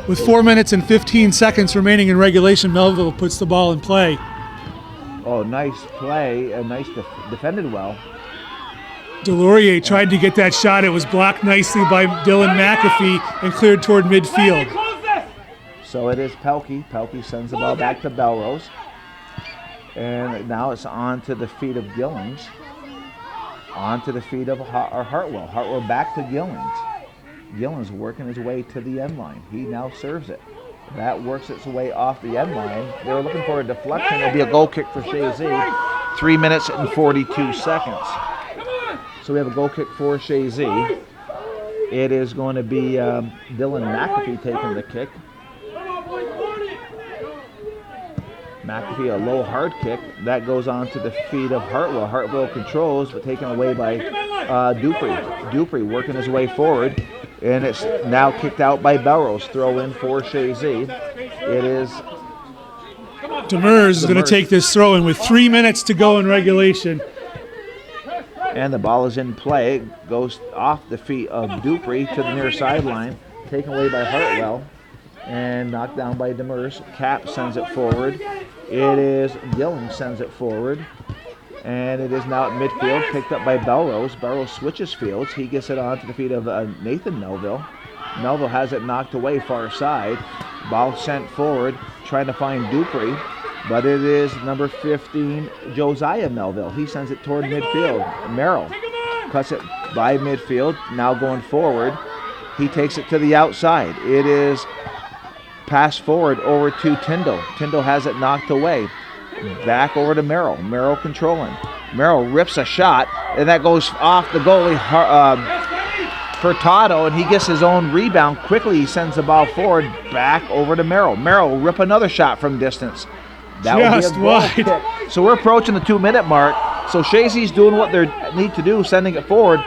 With 4 minutes and 15 seconds remaining in regulation, Melville puts the ball in play. Oh, nice play. Nice defended well. Delorier tried to get that shot. It was blocked nicely by Dylan McAfee and cleared toward midfield. So it is Pelkey. Pelkey sends the ball back to Belrose. And now it's on to the feet of Gillens. On to the feet of Hartwell. Hartwell back to Gillens. Gillens working his way to the end line. He now serves it. That works its way off the end line. They were looking for a deflection. It'll be a goal kick for Chazy. 3 minutes and 42 seconds. So we have a goal kick for Chazy. It is going to be Dylan McAfee taking the kick. McAfee, a low hard kick. That goes on to the feet of Hartwell. Hartwell controls, but taken away by Dupree. Dupree working his way forward, and it's now kicked out by Belrose. Throw in for Chazy. It is Demers is going to take this throw in with 3 minutes to go in regulation. And the ball is in play. It goes off the feet of Dupree to the near sideline. Taken away by Hartwell. And knocked down by Demers. Cap sends it forward. It is Gillen sends it forward. And it is now at midfield, picked up by Belrose. Belrose switches fields. He gets it on to the feet of Nathan Melville. Melville has it knocked away far side. Ball sent forward, trying to find Dupree. But it is number 15, Josiah Melville. He sends it toward midfield. Merrill cuts it by midfield, now going forward. He takes it to the outside. It is passed forward over to Tyndall. Tyndall has it knocked away. Back over to Merrill. Merrill controlling. Merrill rips a shot, and that goes off the goalie, Furtado, and he gets his own rebound. Quickly, he sends the ball forward, back over to Merrill. Merrill will rip another shot from distance. That just would be a goal wide. kick. So we're approaching the 2-minute mark. So Chazy's doing what they need to do, sending it forward.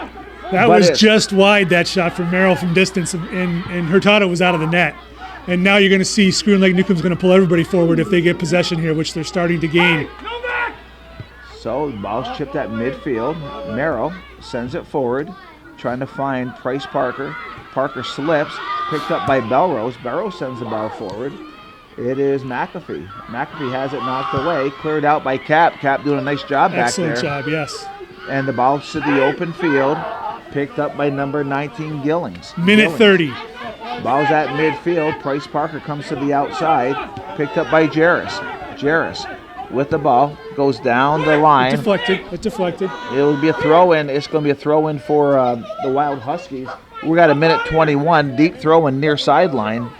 That was just wide, that shot from Merrill from distance, and Hurtado was out of the net. And now you're going to see Schroon Lake-Newcomb's going to pull everybody forward if they get possession here, which they're starting to gain. So the ball's chipped at midfield. Merrill sends it forward, trying to find Price Parker. Parker slips, picked up by Belrose. Belrose sends the ball forward. It is McAfee. McAfee has it knocked away, cleared out by Cap. Cap doing a nice job back there. Excellent job, yes. And the ball's to the open field, picked up by number 19, Gillings. Minute 30. Ball's at midfield. Price Parker comes to the outside, picked up by Jarris. Jarris with the ball, goes down the line. It deflected. It'll be a throw-in. It's going to be a throw-in for the Wild Huskies. We got a minute 21, deep throw-in near sideline.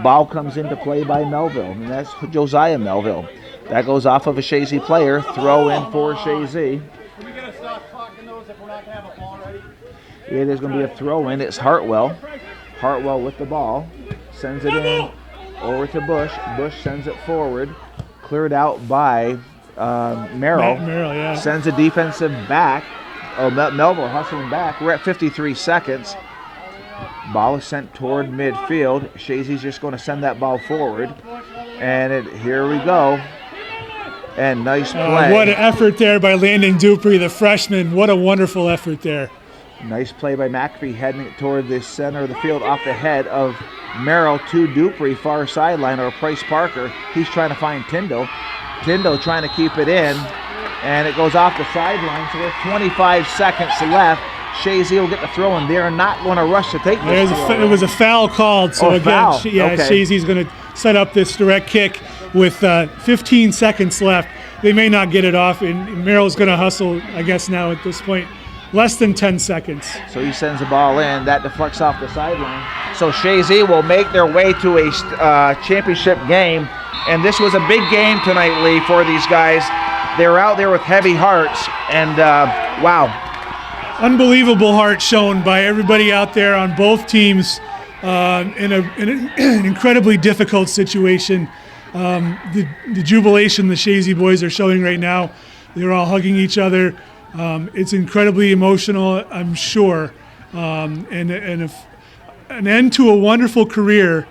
Ball comes into play by Melville, and that's Josiah Melville. That goes off of a Chazy player. Throw in for Chazy. It is going to be a throw-in. It's Hartwell. Hartwell with the ball. Sends it in over to Bush. Bush sends it forward. Cleared out by Merrill. Merrill, yeah. Sends a defensive back. Oh, Melville hustling back. We're at 53 seconds. Ball is sent toward midfield. Chazy's just going to send that ball forward. And here we go. And nice play. What an effort there by Landon Dupree, the freshman. What a wonderful effort there. Nice play by McAfee, heading it toward the center of the field off the head of Merrill to Dupree, far sideline, or Price Parker. He's trying to find Tyndall. Tyndall trying to keep it in, and it goes off the sideline. So with 25 seconds left, Chazy will get the throw in. They're not going to rush to take this. It was a foul called. So again, foul. Okay. Chazy's going to set up this direct kick with 15 seconds left. They may not get it off, and Merrill's going to hustle, I guess, now at this point. Less than 10 seconds. So he sends the ball in. That deflects off the sideline. So Chazy will make their way to a championship game. And this was a big game tonight, Lee, for these guys. They were out there with heavy hearts. And, wow. Unbelievable heart shown by everybody out there on both teams in an incredibly difficult situation. The jubilation the Chazy boys are showing right now, they're all hugging each other. It's incredibly emotional, I'm sure, and an end to a wonderful career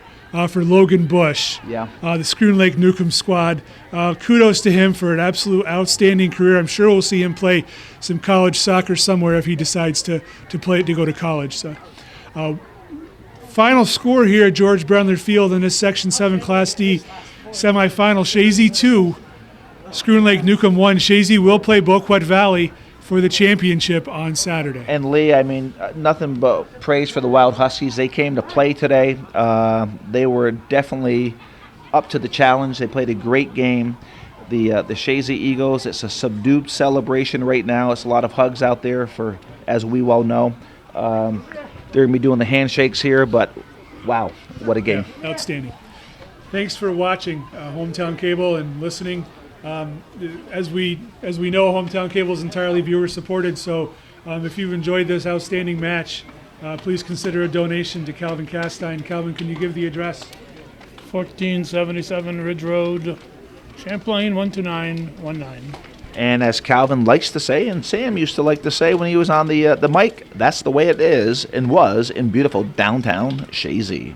for Logan Bush. Yeah. The Schroon Lake-Newcomb squad. Kudos to him for an absolute outstanding career. I'm sure we'll see him play some college soccer somewhere if he decides to go to college. So, final score here at George Brendler Field in this Section 7 Class D semifinal. Chazy 2, Schroon Lake-Newcomb 1. Chazy will play Boquet Valley for the championship on Saturday. And Lee, I mean, nothing but praise for the Wild Huskies. They came to play today. They were definitely up to the challenge. They played a great game. The Chazy Eagles, it's a subdued celebration right now. It's a lot of hugs out there, for, as we well know. They're going to be doing the handshakes here, but wow, what a game. Yeah, outstanding. Thanks for watching Hometown Cable and listening. As we know, Hometown Cable is entirely viewer supported, so if you've enjoyed this outstanding match, please consider a donation to Calvin Castine. Calvin, can you give the address? 1477 Ridge Road, Champlain 12919. And as Calvin likes to say, and Sam used to like to say when he was on the mic, that's the way it is and was in beautiful downtown Chazy.